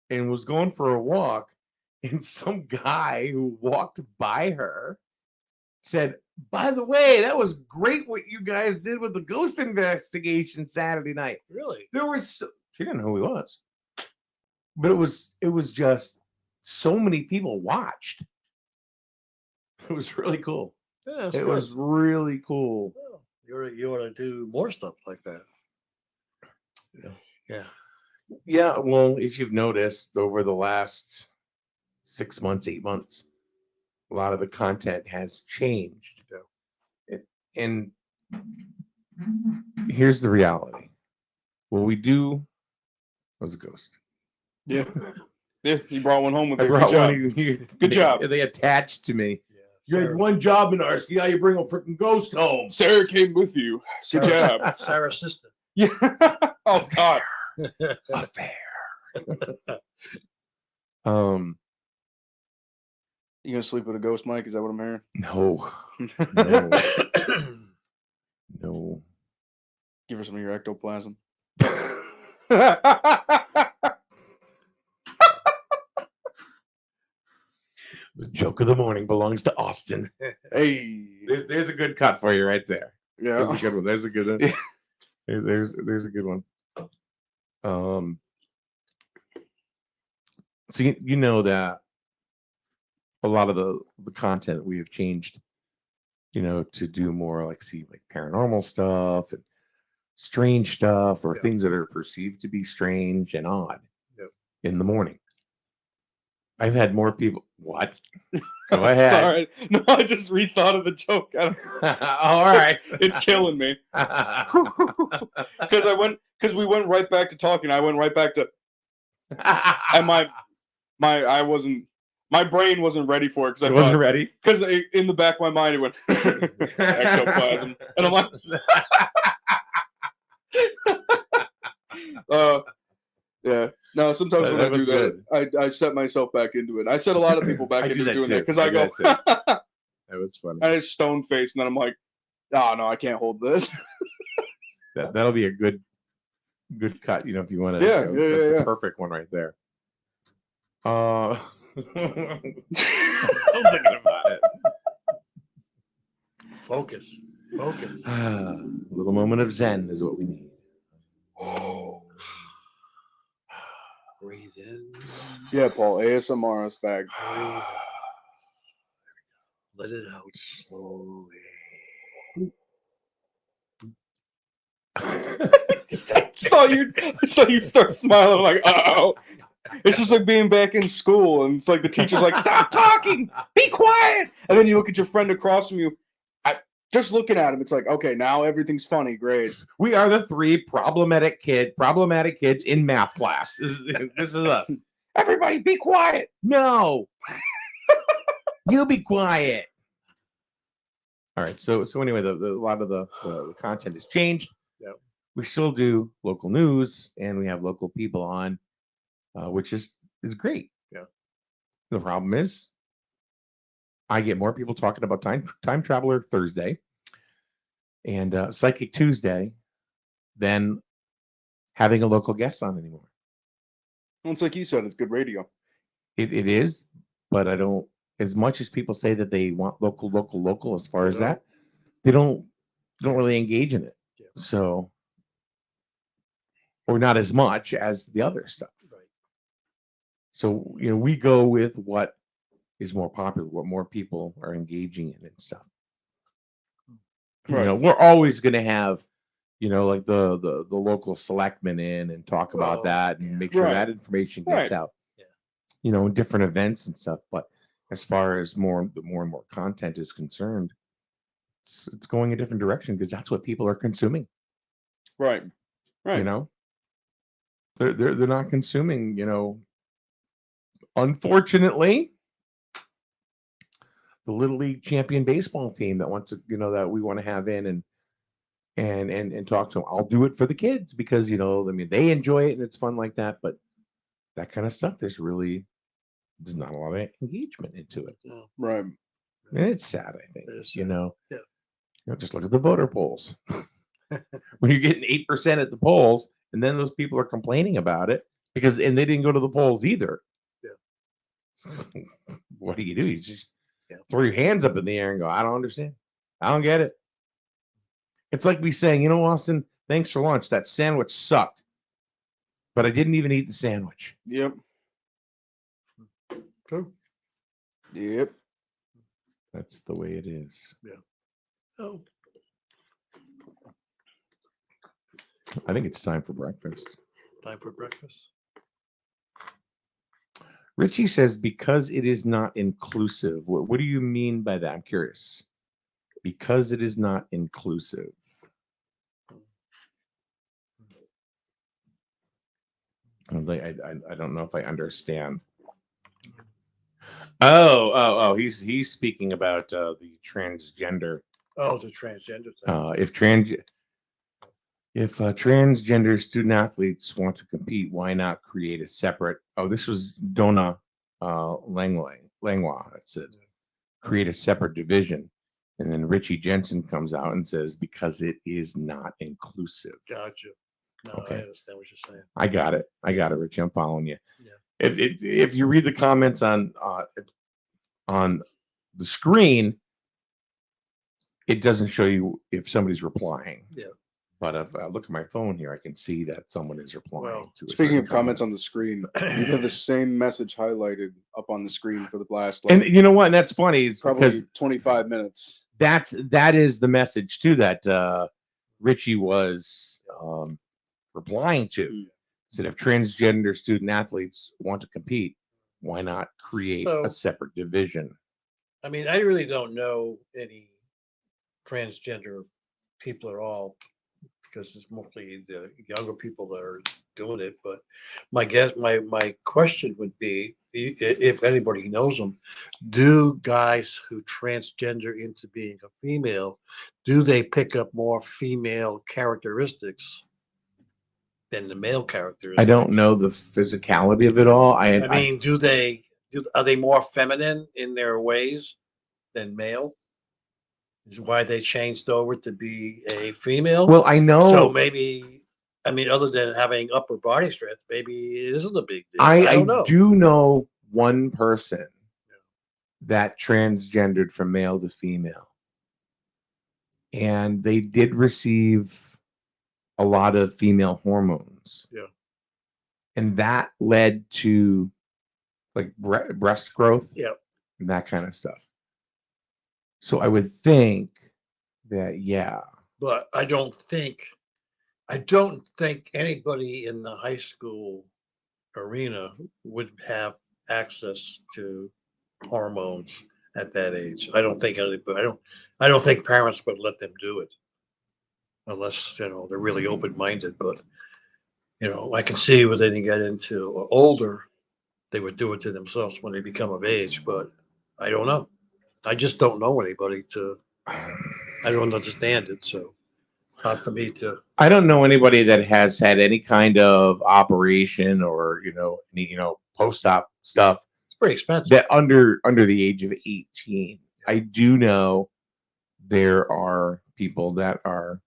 Speaker 2: and was going for a walk, and some guy who walked by her said, by the way, that was great what you guys did with the ghost investigation Saturday night.
Speaker 1: Really?
Speaker 2: She didn't know who he was. But it was just so many people watched. It was really cool.
Speaker 1: Yeah,
Speaker 2: it was really cool.
Speaker 1: Well, you want to do more stuff like that. Yeah.
Speaker 2: Yeah, well, if you've noticed over the last 6 months, 8 months, a lot of the content has changed.
Speaker 1: Yeah.
Speaker 2: And here's the reality. What we do was a ghost.
Speaker 3: Yeah. Yeah, you brought one home with
Speaker 2: I
Speaker 3: you.
Speaker 2: brought
Speaker 3: Good
Speaker 2: one.
Speaker 3: Good job.
Speaker 2: They attached to me.
Speaker 1: Yeah.
Speaker 2: You had one job in Narski. Now you bring a freaking ghost home.
Speaker 3: Sarah came with you. Good job.
Speaker 1: Sarah's sister.
Speaker 3: Yeah. Oh God.
Speaker 2: Affair.
Speaker 3: You gonna sleep with a ghost, Mike? Is that what I'm hearing?
Speaker 2: No. No.
Speaker 3: Give her some of your ectoplasm.
Speaker 2: The joke of the morning belongs to Austin.
Speaker 3: Hey,
Speaker 2: there's a good cut for you right there.
Speaker 3: Yeah,
Speaker 2: there's a good one. There's a good one.
Speaker 3: Yeah.
Speaker 2: There's a good one. So you know that a lot of the content we have changed, to do more like paranormal stuff and strange stuff or things that are perceived to be strange and odd in the morning. I've had more people. What? Go ahead.
Speaker 3: Sorry. No, I just rethought of the joke.
Speaker 2: All right.
Speaker 3: It's killing me. Because we went right back to talking. I went right back to, and my brain wasn't ready for it.
Speaker 2: It wasn't ready?
Speaker 3: Because in the back of my mind, it went ectoplasm. And I'm like, yeah. No, sometimes when I do that, I set myself back into it. I set a lot of people back into doing that because I go,
Speaker 2: that was funny.
Speaker 3: I just stone face, and then I'm like, oh no, I can't hold this.
Speaker 2: That'll be a good cut, if you want to.
Speaker 3: Yeah,
Speaker 2: that's a perfect one right there. I'm still thinking about it.
Speaker 1: Focus.
Speaker 2: A little moment of Zen is what we need.
Speaker 1: Oh. Breathe in.
Speaker 3: Yeah, Paul, ASMR us back.
Speaker 1: Let it out slowly.
Speaker 3: I saw you start smiling. I'm like, oh. It's just like being back in school, and it's like the teacher's like, "Stop talking, be quiet." And then you look at your friend across from you. Just looking at him, it's like, okay, now everything's funny. Great.
Speaker 2: We are the three problematic kids in math class. This is us.
Speaker 3: Everybody, be quiet.
Speaker 2: No, you be quiet. All right. So anyway, a lot of the content has changed.
Speaker 1: Yep.
Speaker 2: We still do local news, and we have local people on, which is great.
Speaker 1: Yeah.
Speaker 2: The problem is, I get more people talking about Time Traveler Thursday and Psychic Tuesday than having a local guest on anymore.
Speaker 3: Well, it's like you said, it's good radio.
Speaker 2: It is, but I don't. As much as people say that they want local, as far as that, they don't really engage in it.
Speaker 1: Yeah.
Speaker 2: So, or not as much as the other stuff.
Speaker 1: Right.
Speaker 2: So we go with what is more popular, what more people are engaging in and stuff.
Speaker 3: Right.
Speaker 2: We're always going to have, like the local selectmen in and talk about that and make sure that information gets out. Yeah. In different events and stuff. But as far as the more and more content is concerned, it's going a different direction because that's what people are consuming.
Speaker 3: Right. Right.
Speaker 2: They're not consuming, unfortunately, the Little League champion baseball team that wants to, that we want to have in and talk to them. I'll do it for the kids because, they enjoy it and it's fun like that. But that kind of stuff, there's not a lot of engagement into it.
Speaker 1: No.
Speaker 3: Right.
Speaker 2: And it's sad, I think,
Speaker 1: Yeah.
Speaker 2: just look at the voter polls. When you're getting 8% at the polls, and then those people are complaining about it and they didn't go to the polls either.
Speaker 1: Yeah.
Speaker 2: So, what do? You just throw your hands up in the air and go, I don't understand. I don't get it. It's like me saying, Austin, thanks for lunch. That sandwich sucked. But I didn't even eat the sandwich.
Speaker 3: Yep.
Speaker 1: True.
Speaker 3: Yep.
Speaker 2: That's the way it is.
Speaker 1: Yeah. Oh.
Speaker 2: I think it's time for breakfast.
Speaker 1: Time for breakfast.
Speaker 2: Richie says, because it is not inclusive. What do you mean by that? I'm curious. Because it is not inclusive. I don't know if I understand. Oh, he's speaking about the transgender.
Speaker 1: Oh, the transgender thing.
Speaker 2: If transgender student athletes want to compete, why not create a separate? Oh, this was Donna Langlois. That's it. Create a separate division, and then Richie Jensen comes out and says because it is not inclusive.
Speaker 1: Gotcha. No,
Speaker 2: Okay.
Speaker 1: I understand what you're saying.
Speaker 2: I got it, Richie. I'm following you.
Speaker 1: Yeah.
Speaker 2: If you read the comments on the screen, it doesn't show you if somebody's replying.
Speaker 1: Yeah.
Speaker 2: But if I look at my phone here, I can see that someone is replying to it.
Speaker 3: Speaking of comments on the screen, you have the same message highlighted up on the screen for the last.
Speaker 2: And you know what? And that's funny. It's
Speaker 3: probably
Speaker 2: because
Speaker 3: 25 minutes.
Speaker 2: That is the message too that Richie was replying to. Said if transgender student athletes want to compete, why not create a separate division?
Speaker 1: I mean, I really don't know any transgender people at all because it's mostly the younger people that are doing it. But my question would be, if anybody knows them, do guys who transgender into being a female, do they pick up more female characteristics than the male characteristics?
Speaker 2: I don't know the physicality of it all.
Speaker 1: I mean, are they more feminine in their ways than male? Is why they changed over to be a female?
Speaker 2: Well, I know.
Speaker 1: So maybe, I mean, other than having upper body strength, maybe it isn't a big deal. I don't know.
Speaker 2: Do know one person that transgendered from male to female. And they did receive a lot of female hormones.
Speaker 1: Yeah.
Speaker 2: And that led to like breast growth.
Speaker 1: Yeah.
Speaker 2: And that kind of stuff. So I would think that, yeah.
Speaker 1: But I don't think I don't think anybody in the high school arena would have access to hormones at that age. I don't think anybody, I don't think parents would let them do it unless, they're really open-minded. But, I can see when they get into older, they would do it to themselves when they become of age. But I don't know. I just don't know anybody I don't understand it. So not for me to.
Speaker 2: I don't know anybody that has had any kind of operation or any post-op stuff
Speaker 1: It's pretty expensive.
Speaker 2: that under the age of 18. I do know there are people that are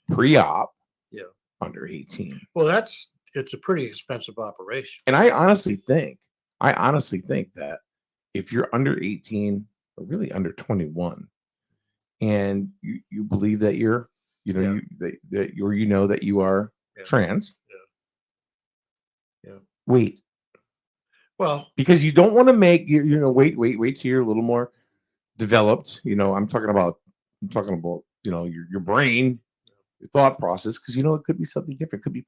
Speaker 2: pre-op under 18.
Speaker 1: Well, it's a pretty expensive operation.
Speaker 2: And I honestly think that if you're under 18 or really under 21 and you believe that you're that you are trans.
Speaker 1: Yeah.
Speaker 2: Wait.
Speaker 1: Well,
Speaker 2: because you don't want to make wait till you're a little more developed. I'm talking about your brain, your thought process, because it could be something different. Could be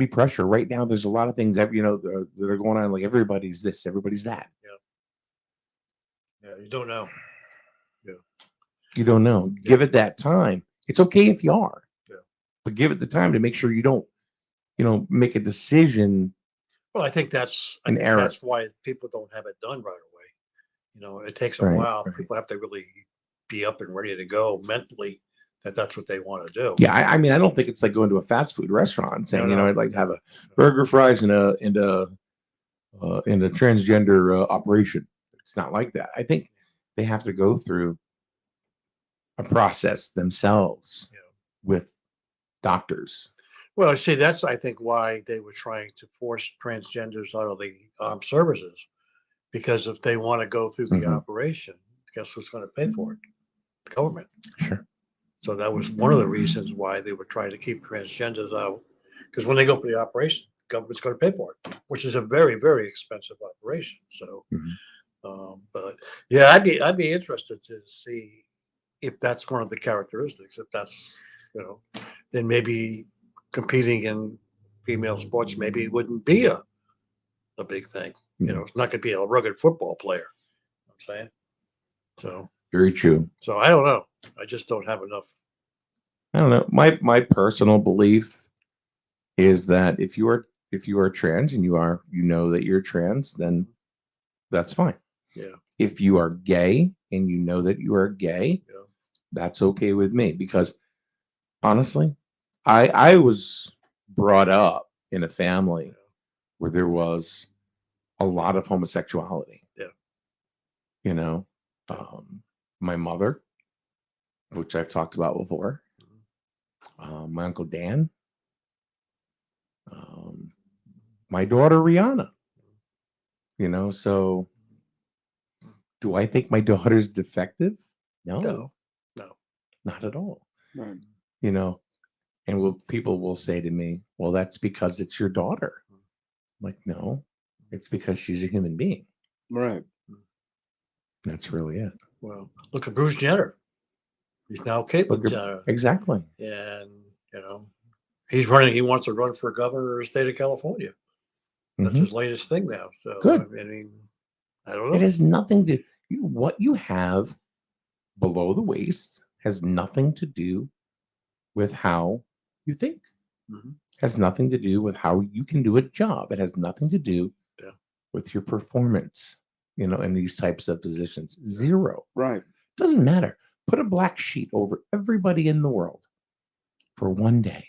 Speaker 2: pressure. Right now, there's a lot of things that that are going on. Like everybody's this, everybody's that.
Speaker 1: Yeah, you don't know.
Speaker 2: You don't know. Give it that time. It's okay if you are, but give it the time to make sure you don't, make a decision.
Speaker 1: Well, I think that's why people don't have it done right away. It takes a while.
Speaker 2: Right.
Speaker 1: People have to really be up and ready to go mentally that's what they want to do.
Speaker 2: Yeah, I mean, I don't think it's like going to a fast food restaurant and saying, I'd like to have a burger, fries, and a transgender operation. It's not like that. I think they have to go through a process themselves with doctors.
Speaker 1: Well, see, that's I think why they were trying to force transgenders out of the armed services, because if they want to go through the operation, guess who's going to pay for it? The government.
Speaker 2: Sure.
Speaker 1: So that was one of the reasons why they were trying to keep transgenders out, because when they go for the operation, the government's going to pay for it, which is a very, very expensive operation. So, but yeah, I'd be interested to see if that's one of the characteristics. If that's then maybe competing in female sports maybe wouldn't be a big thing. It's not going to be a rugged football player. I'm saying. So
Speaker 2: very true.
Speaker 1: So I don't know. I just don't have enough.
Speaker 2: I don't know. My personal belief is that if you are trans and you know that you're trans, then that's fine.
Speaker 1: Yeah.
Speaker 2: If you are gay and you know that you are gay, that's okay with me, because honestly, I was brought up in a family where there was a lot of homosexuality.
Speaker 1: Yeah.
Speaker 2: My mother, which I've talked about before, my Uncle Dan, my daughter Rihanna. So do I think my daughter's defective? No, not at all.
Speaker 3: Right.
Speaker 2: And people will say to me, well, that's because it's your daughter. I'm like, no, it's because she's a human being.
Speaker 3: Right.
Speaker 2: That's really it.
Speaker 1: Well, look at Bruce Jenner. He's now Caitlyn Jenner.
Speaker 2: Exactly.
Speaker 1: And, he's running. He wants to run for governor of the state of California. That's his latest thing now. So,
Speaker 2: good.
Speaker 1: I mean, I don't know.
Speaker 2: It has nothing to what you have below the waist has nothing to do with how you think. Has nothing to do with how you can do a job. It has nothing to do with your performance, in these types of positions. Zero.
Speaker 3: Right.
Speaker 2: Doesn't matter. Put a black sheet over everybody in the world for one day.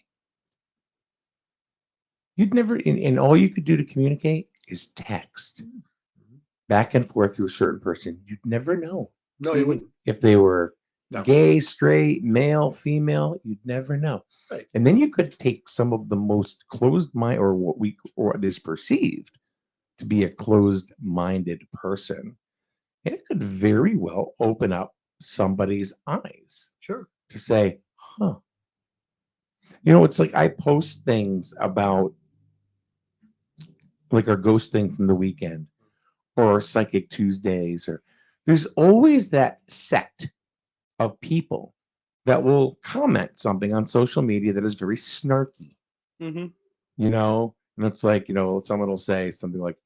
Speaker 2: You'd never, and all you could do to communicate is text back and forth through a certain person. You'd never know.
Speaker 1: No, you wouldn't.
Speaker 2: If they were gay, straight, male, female, you'd never know.
Speaker 1: Right.
Speaker 2: And then you could take some of the most closed mind, or what is perceived to be a closed-minded person, and it could very well open up somebody's eyes.
Speaker 1: Sure.
Speaker 2: To say, huh. It's like I post things about like our ghost thing from the weekend or Psychic Tuesdays, or there's always that sect of people that will comment something on social media that is very snarky,
Speaker 3: Mm-hmm.
Speaker 2: you know, and it's like, someone will say something like,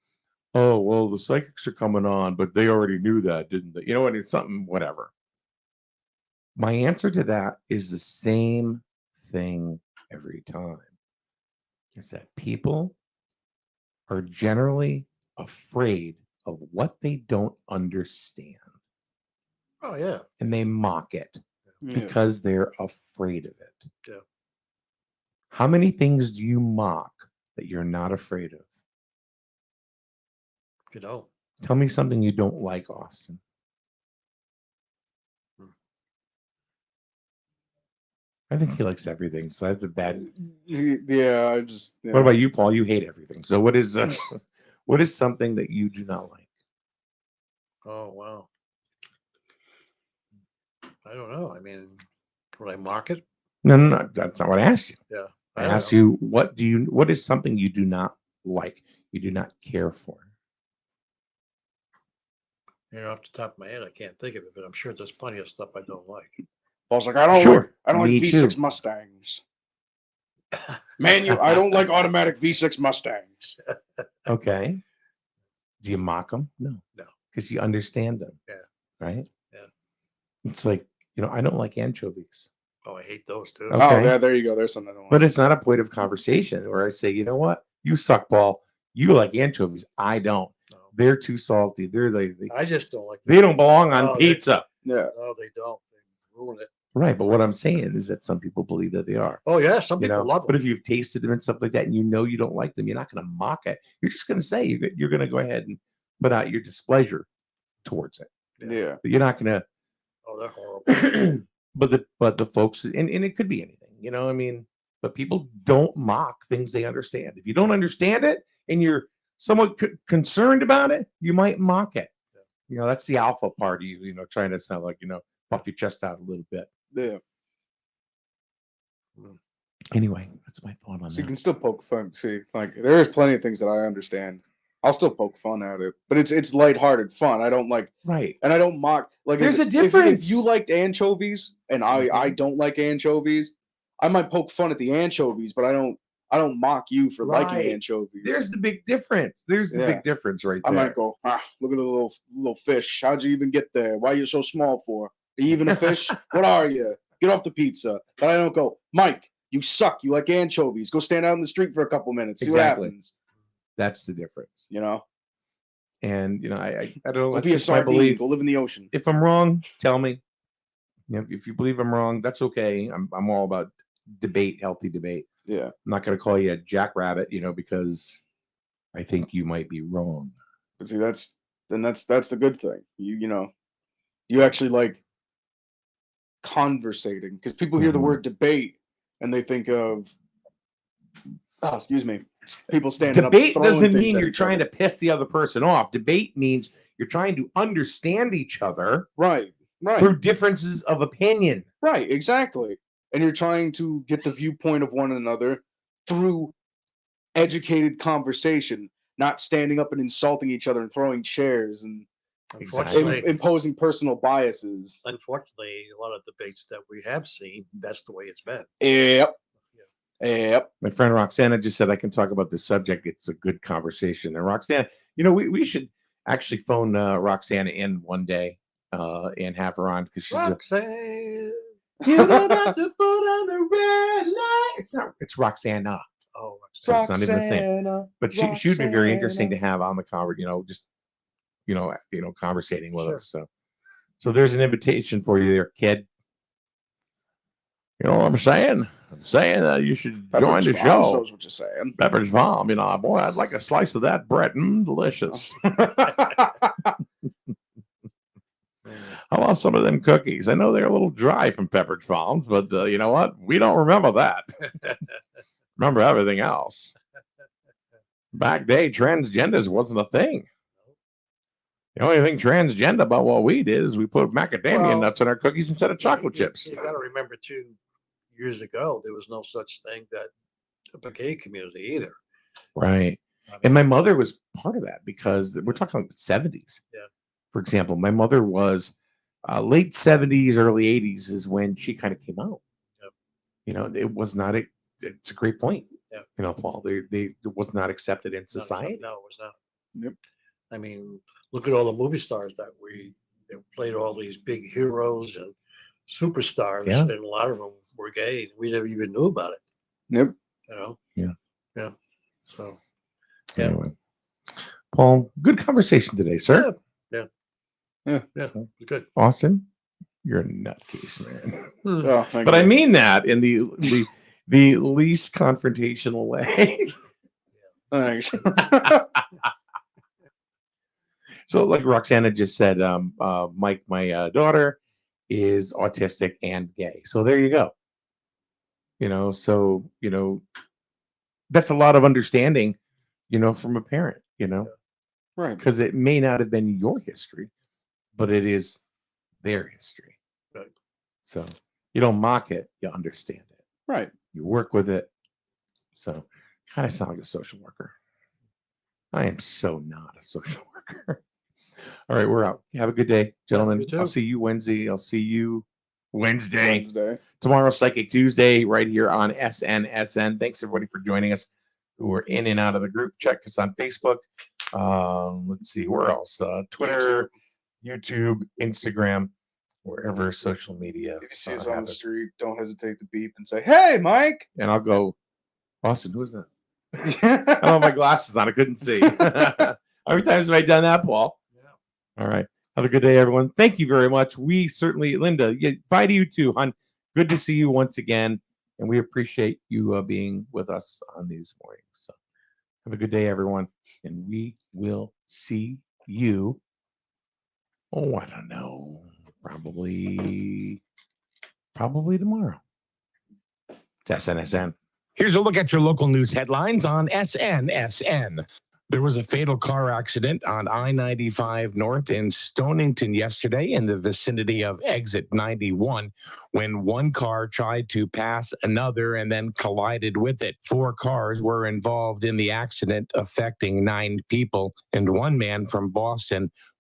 Speaker 2: oh, well, the psychics are coming on, but they already knew that, didn't they? You know what? It's something, whatever. My answer to that is the same thing every time. Is that people are generally afraid of what they don't understand.
Speaker 1: Oh yeah.
Speaker 2: And they mock it
Speaker 3: Yeah.
Speaker 2: because they're afraid of it.
Speaker 1: Yeah.
Speaker 2: How many things do you mock that you're not afraid of?
Speaker 1: You know.
Speaker 2: Tell me something you don't like, Austin. I think he likes everything, so that's a bad.
Speaker 3: Yeah, I just. Yeah.
Speaker 2: What about you, Paul? You hate everything. So what is something that you do not like?
Speaker 1: Oh wow. I don't know. I mean, would I mock it?
Speaker 2: No, that's not what I asked you.
Speaker 1: Yeah.
Speaker 2: I
Speaker 1: don't
Speaker 2: asked
Speaker 1: know.
Speaker 2: you what is something you do not like, you do not care for?
Speaker 1: Off the top of my head, I can't think of it, but I'm sure there's plenty of stuff I don't like.
Speaker 3: I was like, I don't
Speaker 2: Sure,
Speaker 3: like
Speaker 2: me
Speaker 3: V6
Speaker 2: too.
Speaker 3: Mustangs. I don't like automatic V6 Mustangs.
Speaker 2: Okay. Do you mock them? No.
Speaker 1: No.
Speaker 2: Because you understand them.
Speaker 1: Yeah.
Speaker 2: Right?
Speaker 1: Yeah.
Speaker 2: It's like, I don't like anchovies.
Speaker 1: Oh, I hate those too.
Speaker 2: Okay.
Speaker 3: Oh, yeah, there you go. There's something I don't like.
Speaker 2: But it's not a point of conversation where I say, you know what? You suck, Paul. You like anchovies. I don't.
Speaker 1: No.
Speaker 2: They're too salty.
Speaker 1: I just don't like them.
Speaker 2: They don't belong on
Speaker 1: Oh,
Speaker 2: pizza.
Speaker 3: Yeah.
Speaker 1: No, they don't. They ruin it.
Speaker 2: Right. But what I'm saying is that some people believe that they are.
Speaker 1: Oh yeah, some people love them.
Speaker 2: But if you've tasted them and stuff like that and you don't like them, you're not going to mock it. You're just going to say you're going to go ahead and put out your displeasure towards it.
Speaker 3: Yeah.
Speaker 2: But you're not going to.
Speaker 1: Oh, they're horrible.
Speaker 2: but the folks, and it could be anything, but people don't mock things they understand. If you don't understand it and you're somewhat concerned about it, you might mock it. Yeah. That's the alpha part of you, trying to sound like, puff your chest out a little bit.
Speaker 3: Yeah.
Speaker 2: Anyway, that's my thought on
Speaker 3: So
Speaker 2: that.
Speaker 3: you can still poke fun. See, like there is plenty of things that I understand. I'll still poke fun at it, but it's lighthearted fun. I don't like
Speaker 2: right,
Speaker 3: and I don't mock. Like
Speaker 2: there's a
Speaker 3: if
Speaker 2: difference.
Speaker 3: you liked anchovies and I don't like anchovies, I might poke fun at the anchovies, but I don't mock you for liking anchovies.
Speaker 2: There's the big difference. There's the big difference right there.
Speaker 3: I might go, look at the little fish. How'd you even get there? Why are you so small for? Are you even a fish? What are you? Get off the pizza. But I don't go, Mike, you suck. You like anchovies. Go stand out in the street for a couple minutes. See what happens.
Speaker 2: That's the difference.
Speaker 3: And
Speaker 2: I don't know.
Speaker 3: Go be a sardine. Go live in the ocean.
Speaker 2: If I'm wrong, tell me. If you believe I'm wrong, that's okay. I'm all about debate, healthy debate.
Speaker 3: Yeah.
Speaker 2: I'm not going to call you a jackrabbit, because I think you might be wrong.
Speaker 3: But see, that's the good thing. You actually like conversating, because people hear the word debate and they think of people standing up.
Speaker 2: Debate doesn't mean you're trying to piss the other person off. Debate means you're trying to understand each other,
Speaker 3: right,
Speaker 2: through differences of opinion.
Speaker 3: Right, exactly. And you're trying to get the viewpoint of one another through educated conversation, not standing up and insulting each other and throwing chairs and imposing personal biases.
Speaker 1: Unfortunately, a lot of debates that we have seen, that's the way it's been.
Speaker 3: Yep.
Speaker 2: My friend Roxana just said I can talk about this subject. It's a good conversation. And Roxana, we should actually phone Roxana in one day and have her on, because she's
Speaker 1: Roxanne.
Speaker 2: You don't have to put on the red light. It's Roxana.
Speaker 1: Oh,
Speaker 2: so it's not even the same. But she would be very interesting to have on the conversation. Conversating with us. So there's an invitation for you there, kid. You know what I'm saying? I'm saying that you should join the show.
Speaker 3: Knows what you're saying.
Speaker 2: Pepperidge Farm, boy, I'd like a slice of that bread. Delicious. How about some of them cookies? I know they're a little dry from Pepperidge Farms, but you know what? We don't remember that. Remember everything else. Back day, transgenders wasn't a thing. The only thing transgender about what we did is we put macadamia nuts in our cookies instead of chocolate chips.
Speaker 1: You got to remember, 2 years ago, there was no such thing that the gay community either.
Speaker 2: Right. And my mother was part of that, because we're talking like the 70s.
Speaker 1: Yeah.
Speaker 2: For example, my mother was late 70s, early 80s is when she kind of came out.
Speaker 1: Yep.
Speaker 2: You know, it was not it's a great point.
Speaker 1: Yeah.
Speaker 2: You know, Paul, they it was not accepted in
Speaker 1: No,
Speaker 2: society.
Speaker 1: no, it was not.
Speaker 3: Yep.
Speaker 1: I mean, look at all the movie stars that played all these big heroes and superstars,
Speaker 2: Yeah.
Speaker 1: and a lot of them were gay. And we never even knew about it.
Speaker 3: Yep.
Speaker 1: You know.
Speaker 2: Yeah.
Speaker 1: Yeah. So. Yeah.
Speaker 2: Anyway, Paul, good conversation today, sir.
Speaker 1: Yeah.
Speaker 3: Yeah.
Speaker 1: Yeah. Good.
Speaker 2: Austin, you're a nutcase, man.
Speaker 3: Oh, thank
Speaker 2: But I
Speaker 3: you.
Speaker 2: mean that in the least confrontational way.
Speaker 3: Thanks.
Speaker 2: So, like Roxana just said, Mike, my daughter, is autistic and gay. So there you go. You know, so that's a lot of understanding, from a parent.
Speaker 3: Right.
Speaker 2: Because it may not have been your history, but it is their history.
Speaker 1: Right.
Speaker 2: So you don't mock it, you understand it.
Speaker 3: Right.
Speaker 2: You work with it. So kind of sound like a social worker. I am so not a social worker. All right, we're out. Have a good day, gentlemen.
Speaker 1: you too.
Speaker 2: I'll see you Wednesday. I'll see you Wednesday.
Speaker 3: Wednesday.
Speaker 2: Tomorrow, Psychic Tuesday, right here on Snsn. Thanks everybody for joining us who are in and out of the group. Check us on Facebook. Let's see, where else? Twitter, YouTube, Instagram, wherever social media.
Speaker 3: If you see us on the
Speaker 2: happens.
Speaker 3: street, don't hesitate to beep and say, "Hey, Mike."
Speaker 2: And I'll go, Austin, who is that? I don't have my glasses on. I couldn't see. How many times have I done that, Paul? Yeah. All right. Have a good day, everyone. Thank you very much. We certainly, Linda, bye to you too, hon. Good to see you once again. And we appreciate you being with us on these mornings. So have a good day, everyone. And we will see you. Oh, I don't know. Probably tomorrow. It's SNSN.
Speaker 8: Here's a look at your local news headlines on SNSN. There was a fatal car accident on I-95 North in Stonington yesterday in the vicinity of exit 91 when one car tried to pass another and then collided with it. 4 cars were involved in the accident, affecting 9 people, and one man from Boston